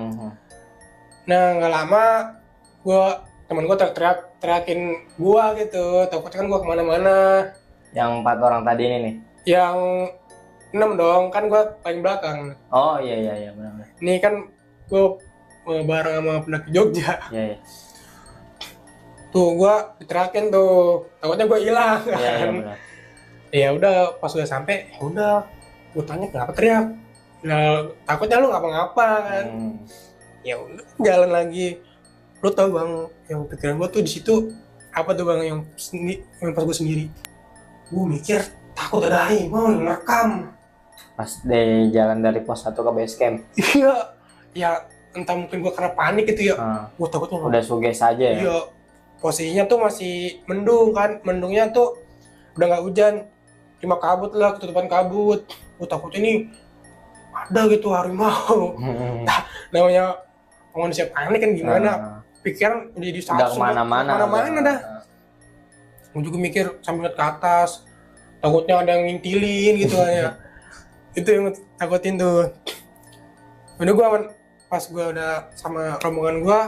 Nah nggak lama temen gue teriakin gue gitu, takutnya kan gue kemana-mana. Yang 4 orang tadi ini nih. Yang 6 dong, kan gue paling belakang. Oh iya benar. Ini kan gue bareng sama pendaki Jogja. Iya. Tuh gue diteriakin tuh, takutnya gue hilang kan. Iya benar. Ya udah, pas udah sampai, ya udah, gue tanya kenapa teriak. Nah, takutnya lu ngapa-ngapa kan. Ya udah, jalan lagi. Lu tau bang, yang pikiran gue tuh di situ apa tuh bang, yang pas gue sendiri, gue mikir takut ada harimau yang merekam. Pas di jalan dari pos 1 ke base camp. Iya, ya entah mungkin gue karena panik gitu ya. Gue takutnya udah suges aja ya. Iya, posisinya tuh masih mendung kan, mendungnya tuh udah nggak hujan, cuma kabut lah, ketutupan kabut. Gue takutnya nih ada gitu harimau. Nah, namanya manusia panik kan gimana, pikiran udah di udah kemana-mana dah. Gue juga mikir sambil lihat ke atas, takutnya ada yang ngintilin gitu kan ya. Itu yang takutin tuh. Udah pas gue udah sama rombongan gue,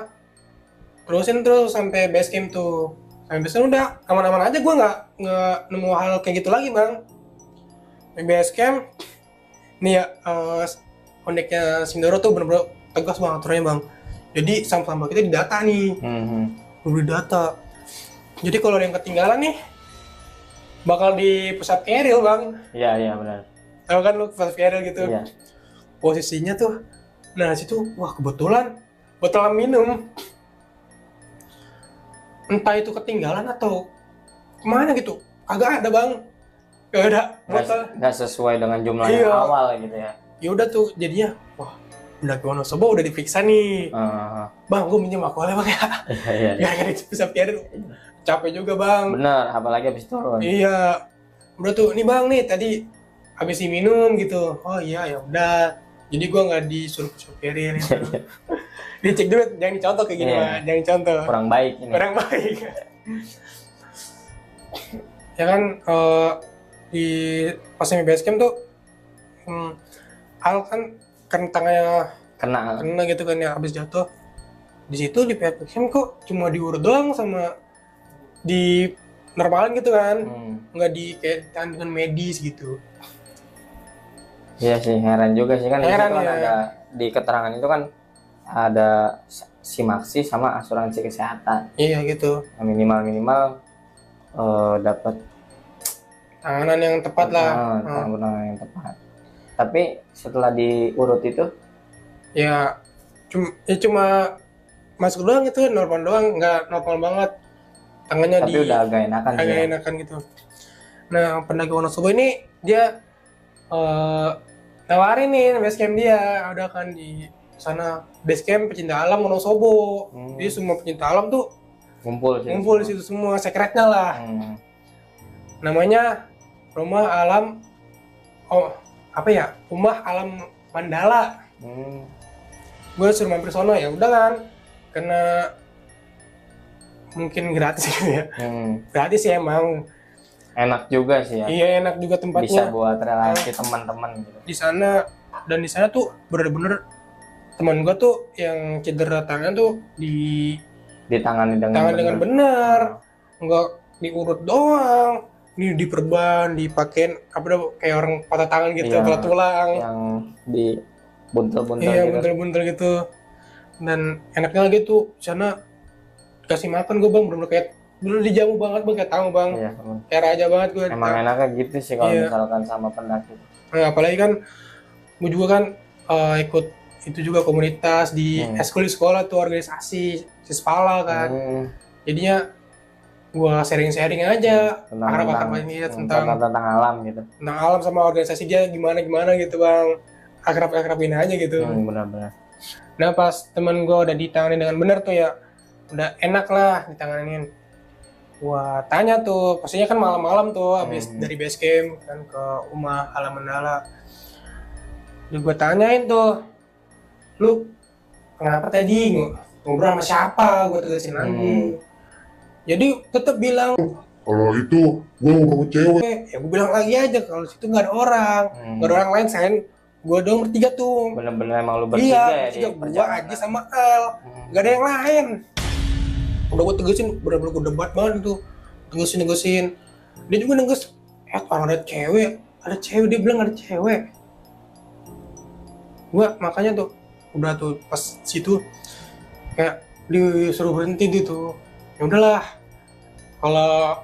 terusin terus sampai base camp tuh. Sampai base camp udah aman-aman aja, gue nggak nemu hal kayak gitu lagi bang. Di base camp, nih ya uniknya Sindoro tuh bener-bener tegas banget aturannya bang. Jadi sampah-sampah kita didata nih, udah data. Jadi kalau ada yang ketinggalan nih, bakal di pusat keril bang. Iya benar. Tahu kan lu pusat keril gitu? Iya. Posisinya tuh, nah situ, wah kebetulan botol minum. entah itu ketinggalan atau kemana gitu, kagak ada bang, gak ada botol. Nggak sesuai dengan jumlah Iya. yang awal gitu ya. Ya udah tuh jadinya, wah Pendaki Wonosobo udah diperiksa nih, bang gue minjem alkoholnya bang ya, Iya, iya. gak bisa pikirin, capek juga bang. Bener, apalagi habis turun. Iya, udah tuh nih bang nih tadi habis minum gitu, oh iya ya udah, jadi gue nggak disuruh supirnya gitu. Dicek dulu, jangan dicontoh kayak gini Iya. Pak. Jangan dicontoh. Kurang baik ini. Kurang baik. Ya kan di pas sampai base camp tuh Al kan tangannya Kena. kena gitu kan ya habis jatuh. Di situ di pihak base camp kok cuma diurut doang sama di normalin gitu kan. Nggak di kayak dengan medis gitu. Iya sih, heran juga sih kan. Heran, di situ kan ya. ada di keterangan itu kan ada simaksi sama asuransi kesehatan. Iya gitu. Minimal dapat Tanganan yang tepat lah. penanganan yang tepat. Tapi setelah diurut itu Ya cuma masuk doang itu normal doang, nggak normal banget. Tangannya tapi udah agak enakan sih. agak Ya. enakan gitu. Nah, pendaki Wonosobo ini dia nawarin nih base camp dia, ada kan di sana base camp pecinta alam Wonosobo. Jadi semua pecinta alam tuh Ngumpul sih. ngumpul di situ semua, sekretnya lah. Namanya Rumah Alam Rumah Alam Mandala. Gue suruh mampir sono, ya udah kan, karena mungkin gratis gitu ya. Gratis sih emang. Enak juga sih ya. Iya enak juga tempatnya. Bisa buat relasi teman-teman gitu. Di sana tuh bener-bener teman gue tuh yang cedera tangan tuh Ditangani dengan benar, nggak diurut doang, diperban, dipakein kayak orang patah tangan gitu, Iya. patah tulang. Yang di buntel-buntel Iya, gitu. buntel-buntel gitu. Dan enaknya lagi tuh di sana dikasih makan gue bang, bener-bener kayak dulu dijamu banget bang, kayak tamu bang. Iya, Kayak raja banget gue. emang enaknya gitu sih kalau Iya. misalkan sama pendaki. Nah, apalagi kan gue juga kan ikut itu juga komunitas di eskul di sekolah tuh, organisasi Sispala kan. Jadinya gue sharing-sharing aja akrab-akrab ini ya, tentang alam gitu. tentang alam sama organisasi dia gimana gitu bang, akrab-akrabin aja gitu. Benar-benar. Nah pas temen gue udah ditangani dengan benar tuh ya, udah enak lah ditanganin. Gua tanya tuh, pastinya kan malam-malam tuh habis dari base camp kan ke Rumah Alam Mandala. Jadi gue tanyain tuh, lu kenapa tadi ngobrol sama siapa? Gue tegasin lagi. Jadi tetap bilang, Kalau itu gue mau cewek. ya gue bilang lagi aja kalau situ nggak ada orang, nggak ada orang lain selain gue doang bertiga tuh. Bener-bener emang lu bertiga ya Iya, di gue perjalanan. aja sama Al, nggak ada yang lain. Udah gue tegesin, bener-bener gue debat banget tuh, tegesin. Dia juga neges, orang ada cewek, dia bilang ada cewek. Gue makanya tuh, udah tuh pas situ kayak disuruh berhenti gitu. Ya udahlah, kalau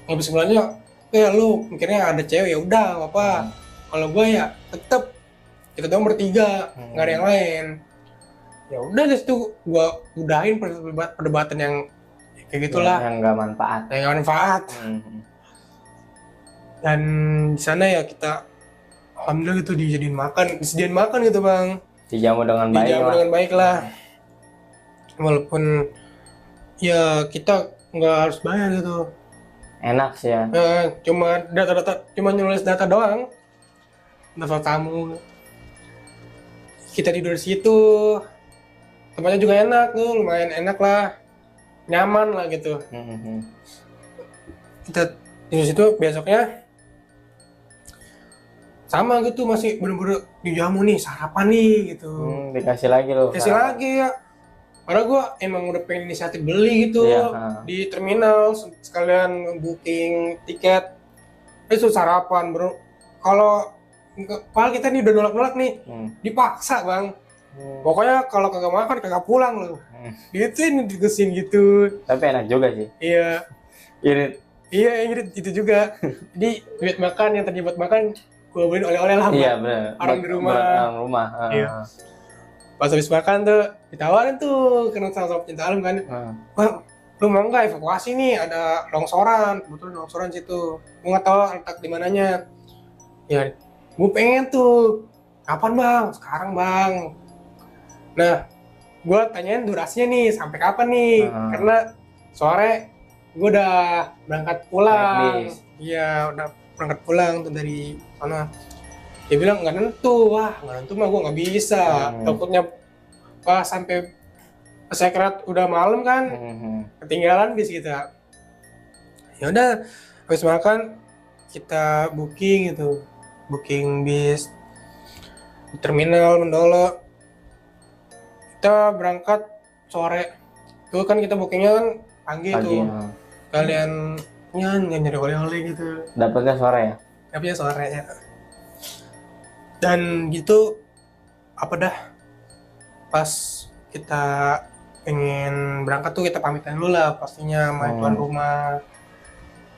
nggak bisa sebenarnya, ya lu mikirnya ada cewek ya udah apa. Kalau gue ya tetep kita doang bertiga, nggak ada yang lain. Ya udah dari situ gue udahin perdebatan yang kayak gitulah, yang nggak manfaat. yang nggak manfaat. Dan di sana ya kita alhamdulillah gitu disediain makan gitu bang, Dijamu dengan baik lah. dengan baik lah. Walaupun ya kita nggak harus bayar gitu. Enak sih ya. Cuma nulis data doang, daftar tamu. Kita tidur di situ, tempatnya juga enak tuh, lumayan enak lah, nyaman lah gitu. Kita tidur di situ, besoknya sama gitu, masih bener-bener dijamu nih, sarapan nih gitu. Dikasih lagi loh. Kasih lagi ya. Karena gue emang udah pengen inisiatif beli gitu di terminal, sekalian booking tiket. Itu sarapan bro. Kalau kita nih udah nolak-nolak nih, dipaksa bang. Pokoknya kalau kagak makan kagak pulang loh. Gitu ini dikesin gitu. Tapi enak juga sih. Iya. Irit. Iya itu juga. Jadi duit makan yang tadi buat makan, gue beliin oleh-oleh lah. Iya benar. Orang di rumah. Orang rumah. Iya. Pas habis makan tuh ditawarin tuh, karena sama-sama pecinta alam kan. Bang, lu mau nggak evakuasi nih, ada longsoran, kebetulan longsoran situ, gue nggak tahu letak di mananya. Ya gue pengen tuh, kapan bang? Sekarang bang. Nah gue tanyain durasinya nih sampai kapan nih, karena sore gue udah berangkat pulang. Iya udah berangkat pulang tuh dari sana. Dia bilang nggak nentu, wah nggak nentu mah gue nggak bisa, takutnya pas sampai sekret udah malam kan, ketinggalan bis kita. Ya udah habis makan kita booking gitu, booking bis di terminal Mendolo. Kita berangkat sore, tuh kan kita bookingnya kan pagi tuh. Kalian nggak nyari oleh-oleh gitu. Dapatnya sore ya? Dapatnya sore ya. Dan gitu apa dah, pas kita pengen berangkat tuh kita pamitan dulu lah pastinya sama tuan rumah.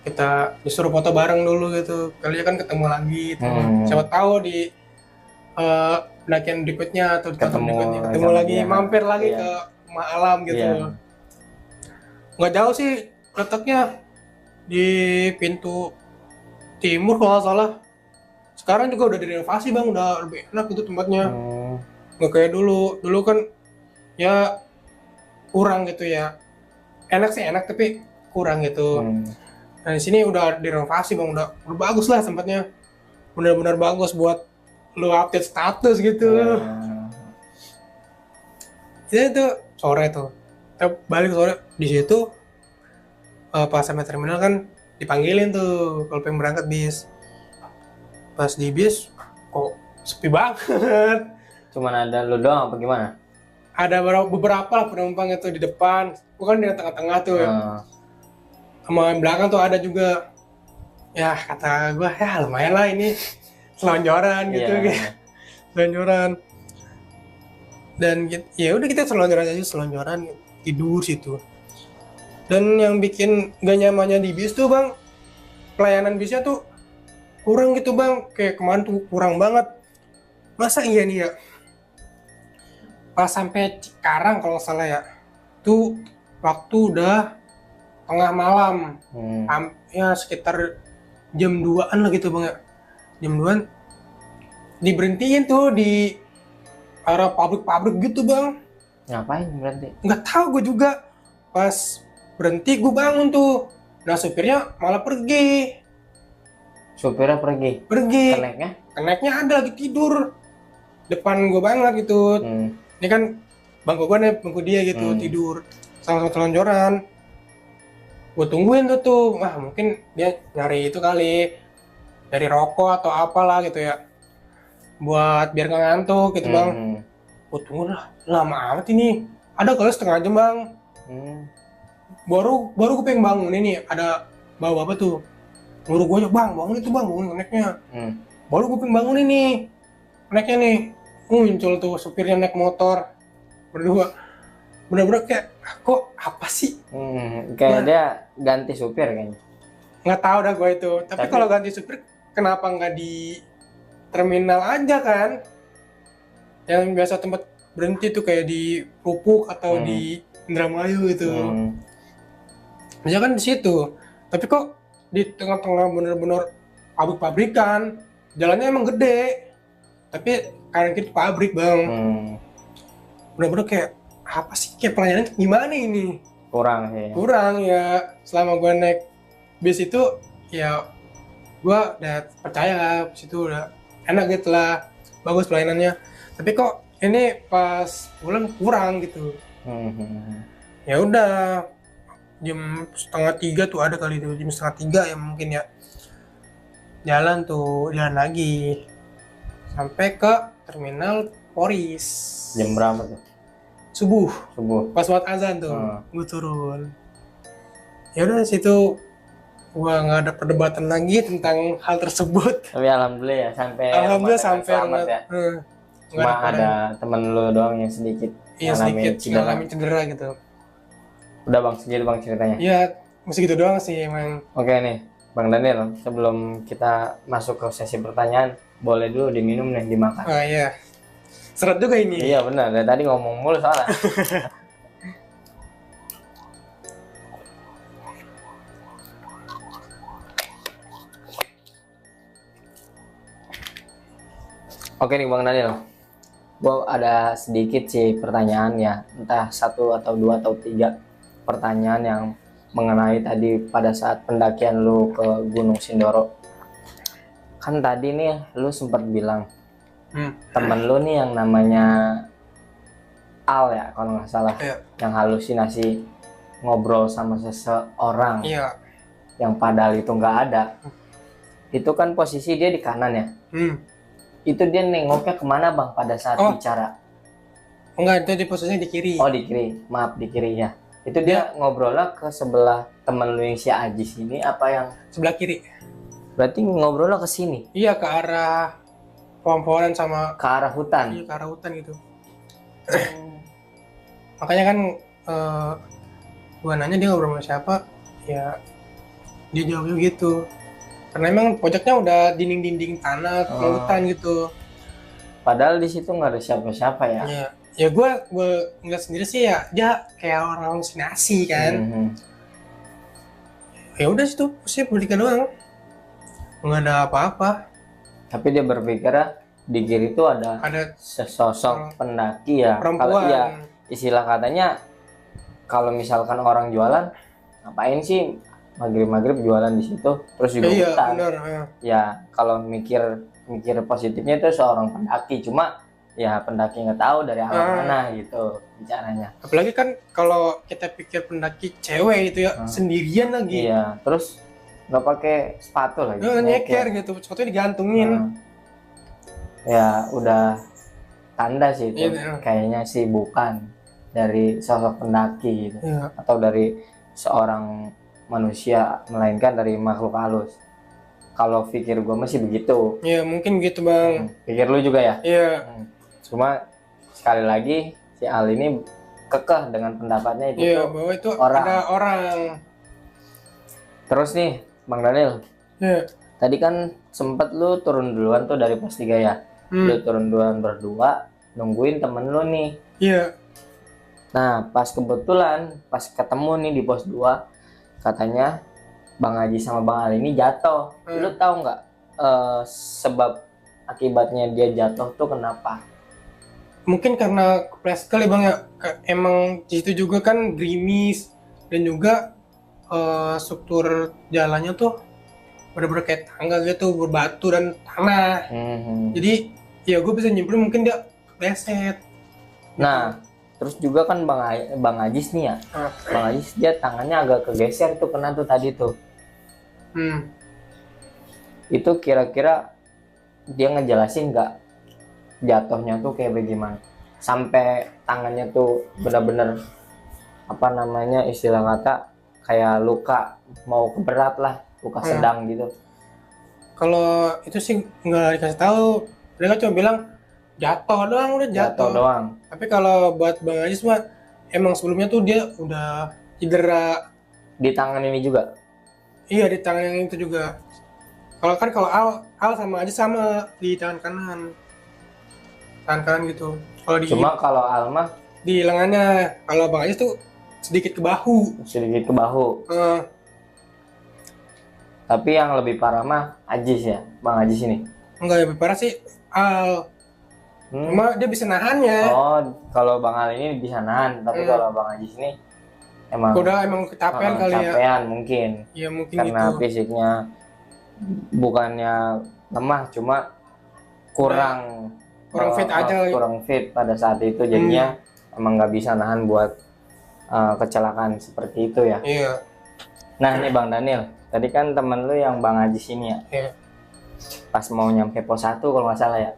Kita disuruh foto bareng dulu gitu, kali kan ketemu lagi gitu. Siapa tahu di pendakian berikutnya atau di kantor berikutnya ketemu lagi, mampir lagi ke rumah alam gitu. Nggak jauh sih letaknya, di pintu timur kalau nggak salah. Sekarang juga udah direnovasi bang, udah lebih enak itu tempatnya. Nggak kayak dulu kan ya kurang gitu ya. Enak sih enak tapi kurang gitu. Nah di sini udah direnovasi bang, udah bagus lah tempatnya, benar-benar bagus buat lu update status gitu. Jadi itu sore tuh, kita balik sore di situ. Pas sampai terminal kan dipanggilin tuh kalau pengen berangkat bis. Pas di bis kok sepi banget. Cuman ada lu doang apa gimana? Ada beberapa lah penumpang itu di depan, bukan di tengah-tengah tuh ya. Sama yang belakang tuh ada juga. Ya kata gue ya lumayan lah ini selonjoran gitu. Selonjoran. Dan ya udah kita selonjoran tidur situ. Dan yang bikin gak nyamannya di bis tuh bang, pelayanan bisnya tuh kurang gitu bang, kayak kemarin tuh kurang banget. Masa iya nih ya, pas sampai Cikarang kalau nggak salah ya, tuh waktu udah tengah malam, ya sekitar jam 2-an lah gitu bang ya, jam 2-an diberhentiin tuh di arah pabrik-pabrik gitu bang. Ngapain berhenti? Nggak tahu gue juga. Pas berhenti gue bangun tuh, nah supirnya malah pergi. Supirnya pergi? Keneknya ada lagi tidur depan gue banget gitu. Ini kan bangku gue nih, bangku dia gitu, tidur sama-sama telonjoran. Gue tungguin tuh, wah mungkin dia nyari itu kali, dari rokok atau apalah gitu ya, buat biar gak ngantuk gitu bang. Gue tunggu lah, lama amat ini, ada kali setengah jam bang. Baru gue pengen bangun ini, ada bawa apa tuh, nyuruh gue aja bang, bangun itu bang, bangun keneknya. Baru gue pengen bangun ini, keneknya nih, muncul tuh supirnya naik motor berdua. Bener-bener kayak kok apa sih? Kayak dia ganti supir kayaknya. Nggak tahu dah gue itu. Tapi kalau ganti supir kenapa nggak di terminal aja kan? Yang biasa tempat berhenti tuh kayak di Pupuk atau di Indramayu gitu. Biasanya kan di situ. Tapi kok di tengah-tengah bener-bener pabrik-pabrikan, jalannya emang gede. Tapi kanan kiri pabrik bang. Bener-bener kayak apa sih, kayak pelayanan gimana ini? Kurang ya. Selama gue naik bis itu ya gue udah percaya lah, situ udah enak gitu lah, bagus pelayanannya. Tapi kok ini pas pulang kurang gitu. Ya udah jam 2:30 tuh ada kali itu, jam 2:30 ya mungkin ya, jalan lagi sampai ke terminal Poris. Jam berapa tuh? Subuh. Pas buat azan tuh, gue turun. Ya udah situ gua nggak ada perdebatan lagi tentang hal tersebut. Tapi alhamdulillah ya sampai. Alhamdulillah sampai ya. Cuma ada temen lu doang yang sedikit. Iya sedikit ngalamin cedera gitu. Udah bang, segitu bang ceritanya. Iya, masih gitu doang sih emang. Oke nih, Bang Daniel, sebelum kita masuk ke sesi pertanyaan, boleh dulu diminum nih, dimakan. Oh iya. Seret juga ini. Iya benar, dari tadi ngomong mulu soalnya. Oke nih Bang Daniel, gue ada sedikit sih pertanyaan ya, entah satu atau dua atau tiga pertanyaan yang mengenai tadi pada saat pendakian lu ke Gunung Sindoro. Kan tadi nih lu sempat bilang temen lu nih yang namanya Al ya kalau nggak salah, Iya. yang halusinasi ngobrol sama seseorang Iya. yang padahal itu nggak ada. Itu kan posisi dia di kanan ya. Itu dia nengoknya kemana Bang pada saat bicara? Enggak, itu di posisinya di kiri. Oh di kiri, maaf di kiri ya. Itu dia ngobrolnya ke sebelah temen lu yang si Ajis ini apa yang Sebelah kiri. berarti ngobrolnya ke sini, Iya, ke arah pohon-pohonan sama ke arah hutan. ke arah hutan gitu. Makanya kan gua nanya dia ngobrol sama siapa, ya dia jawabnya gitu. Karena emang pojoknya udah dinding-dinding tanah, hutan gitu. Padahal di situ nggak ada siapa-siapa ya. Ya, ya gue ngeliat sendiri sih ya dia kayak orang halusinasi kan. Ya udah situ sih berdiri doang, nggak ada apa-apa. Tapi dia berpikir di kiri itu ada sesosok pendaki ya. Kalau Perempuan. iya istilah katanya kalau misalkan orang jualan ngapain sih maghrib jualan di situ terus juga Iya, hutan. benar. Ya kalau mikir positifnya itu seorang pendaki, cuma ya pendaki nggak tahu dari arah mana gitu bicaranya. Apalagi kan kalau kita pikir pendaki cewek itu ya sendirian lagi. Iya, terus nggak pakai sepatu lagi. Nyeker gitu, sepatunya digantungin. Ya udah tanda sih itu. Iya. Kayaknya sih bukan dari sosok pendaki gitu. Iya. Atau dari seorang manusia, melainkan dari makhluk halus. Kalau pikir gue masih begitu. Iya, mungkin gitu Bang. Pikir lu juga ya? Iya. Cuma sekali lagi si Al ini kekeh dengan pendapatnya itu. Iya, bahwa itu ada orang. Terus nih Bang Daniel, tadi kan sempet lu turun duluan tuh dari pos 3 ya. Lu turun duluan berdua nungguin temen lu nih. Iya. Nah pas kebetulan pas ketemu nih di pos 2, katanya Bang Haji sama Bang Ali ini jatuh. Lu tahu nggak sebab akibatnya dia jatuh tuh kenapa? Mungkin karena kepleset kali Bang ya. Emang di situ juga kan gerimis dan juga struktur jalannya tuh bener-bener kayak tangga gitu, berbatu dan tanah. Jadi ya gue bisa nyimpulin mungkin dia kepleset. Nah terus juga kan Bang Ajis nih ya, Bang Ajis dia tangannya agak kegeser tuh kena tuh tadi tuh. Itu kira-kira dia ngejelasin nggak jatuhnya tuh kayak bagaimana sampai tangannya tuh benar-benar apa namanya istilah kata kayak luka mau keberat lah, luka sedang gitu. Kalau itu sih nggak dikasih tahu, mereka cuma bilang jatuh doang, udah jatuh doang. Tapi kalau buat Bang Ajis mah emang sebelumnya tuh dia udah cedera di tangan ini juga. Iya, di tangan yang itu juga. Kalau Al sama Ajis sama di tangan kanan gitu. Cuma kalau Alma di lengannya, kalau Bang Ajis tuh sedikit ke bahu. Tapi yang lebih parah mah Ajis ya, Bang Ajis ini. Enggak, lebih parah sih Al. Cuma dia bisa nahannya. Oh, kalau Bang Al ini bisa nahan, tapi kalau Bang Ajis ini emang kecapean kali ya. Kecapean mungkin. Iya, mungkin karena gitu. fisiknya bukannya lemah, cuma kurang fit aja. Kurang fit pada saat itu, jadinya emang nggak bisa nahan buat kecelakaan seperti itu ya. Iya. Nah nih Bang Daniel, tadi kan temen lu yang Bang Ajis ini ya. Iya. Pas mau nyampe pos 1 kalau nggak salah ya.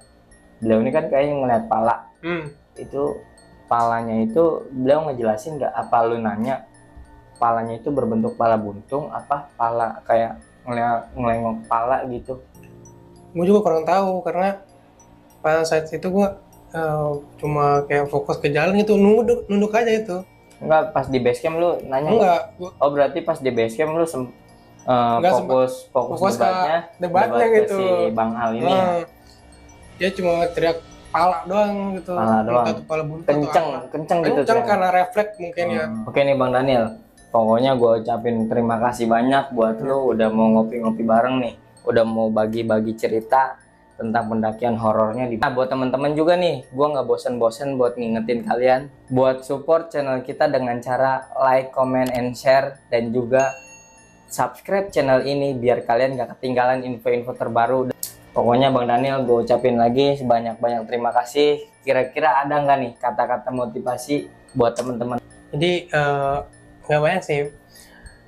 Beliau ini kan kayaknya ngeliat pala. Itu palanya itu beliau ngejelasin nggak, apa lu nanya palanya itu berbentuk pala buntung apa pala kayak ngelengok pala gitu? Gue juga kurang tahu karena pada saat itu gue cuma kayak fokus ke jalan gitu, nunduk aja itu. Enggak, pas di base camp lu nanya? Enggak. Oh berarti pas di base camp lu fokus debatnya gitu. Si Bang Al ini ya? Dia cuma teriak pala doang gitu. Pala buntung. Kenceng gitu. Kenceng karena refleks mungkin ya. Oke nih Bang Daniel, pokoknya gue ucapin terima kasih banyak buat lu udah mau ngopi-ngopi bareng nih, udah mau bagi-bagi cerita tentang pendakian horornya di. Nah, buat teman-teman juga nih, gua nggak bosen-bosen buat ngingetin kalian buat support channel kita dengan cara like, comment, and share, dan juga subscribe channel ini biar kalian nggak ketinggalan info-info terbaru. Pokoknya Bang Daniel, gue ucapin lagi sebanyak-banyak terima kasih. Kira-kira ada nggak nih kata-kata motivasi buat teman-teman? Jadi nggak banyak sih.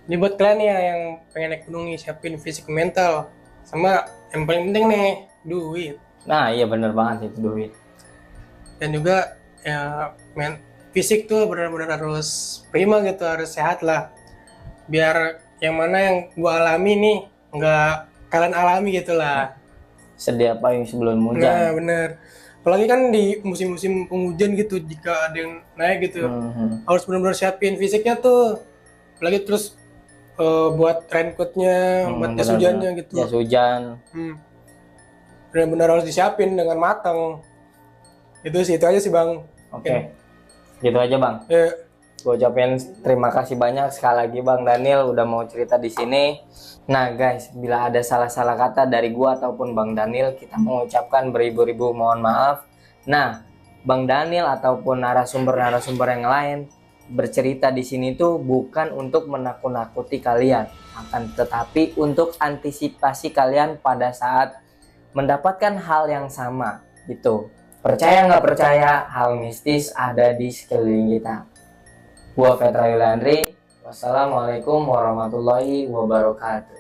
Ini buat kalian ya yang pengen naik gunung nih, siapin fisik mental. Sama yang paling penting nih, duit. Nah iya bener banget itu, duit. Dan juga ya fisik tuh benar-benar harus prima gitu, harus sehat lah. Biar yang mana yang gua alami nih nggak kalian alami gitu lah. Sedia payung sebelum Nah hujan. bener. Apalagi kan di musim-musim penghujan gitu, jika ada yang naik gitu, harus benar-benar siapin fisiknya tuh. Apalagi terus buat raincoatnya, buat jas hujannya gitu. Jas hujan. Benar-benar harus disiapin dengan matang. Itu aja sih Bang. Oke. Gitu aja Bang. Ya, Gue ucapin terima kasih banyak sekali lagi Bang Daniel udah mau cerita di sini. Nah guys, bila ada salah-salah kata dari gua ataupun Bang Daniel, kita mengucapkan beribu-ribu mohon maaf. Nah, Bang Daniel ataupun narasumber-narasumber yang lain bercerita di sini tuh bukan untuk menakut-nakuti kalian, akan tetapi untuk antisipasi kalian pada saat mendapatkan hal yang sama gitu. Percaya nggak percaya, hal mistis ada di sekeliling kita. Gua Petra Yulandri, wassalamualaikum warahmatullahi wabarakatuh.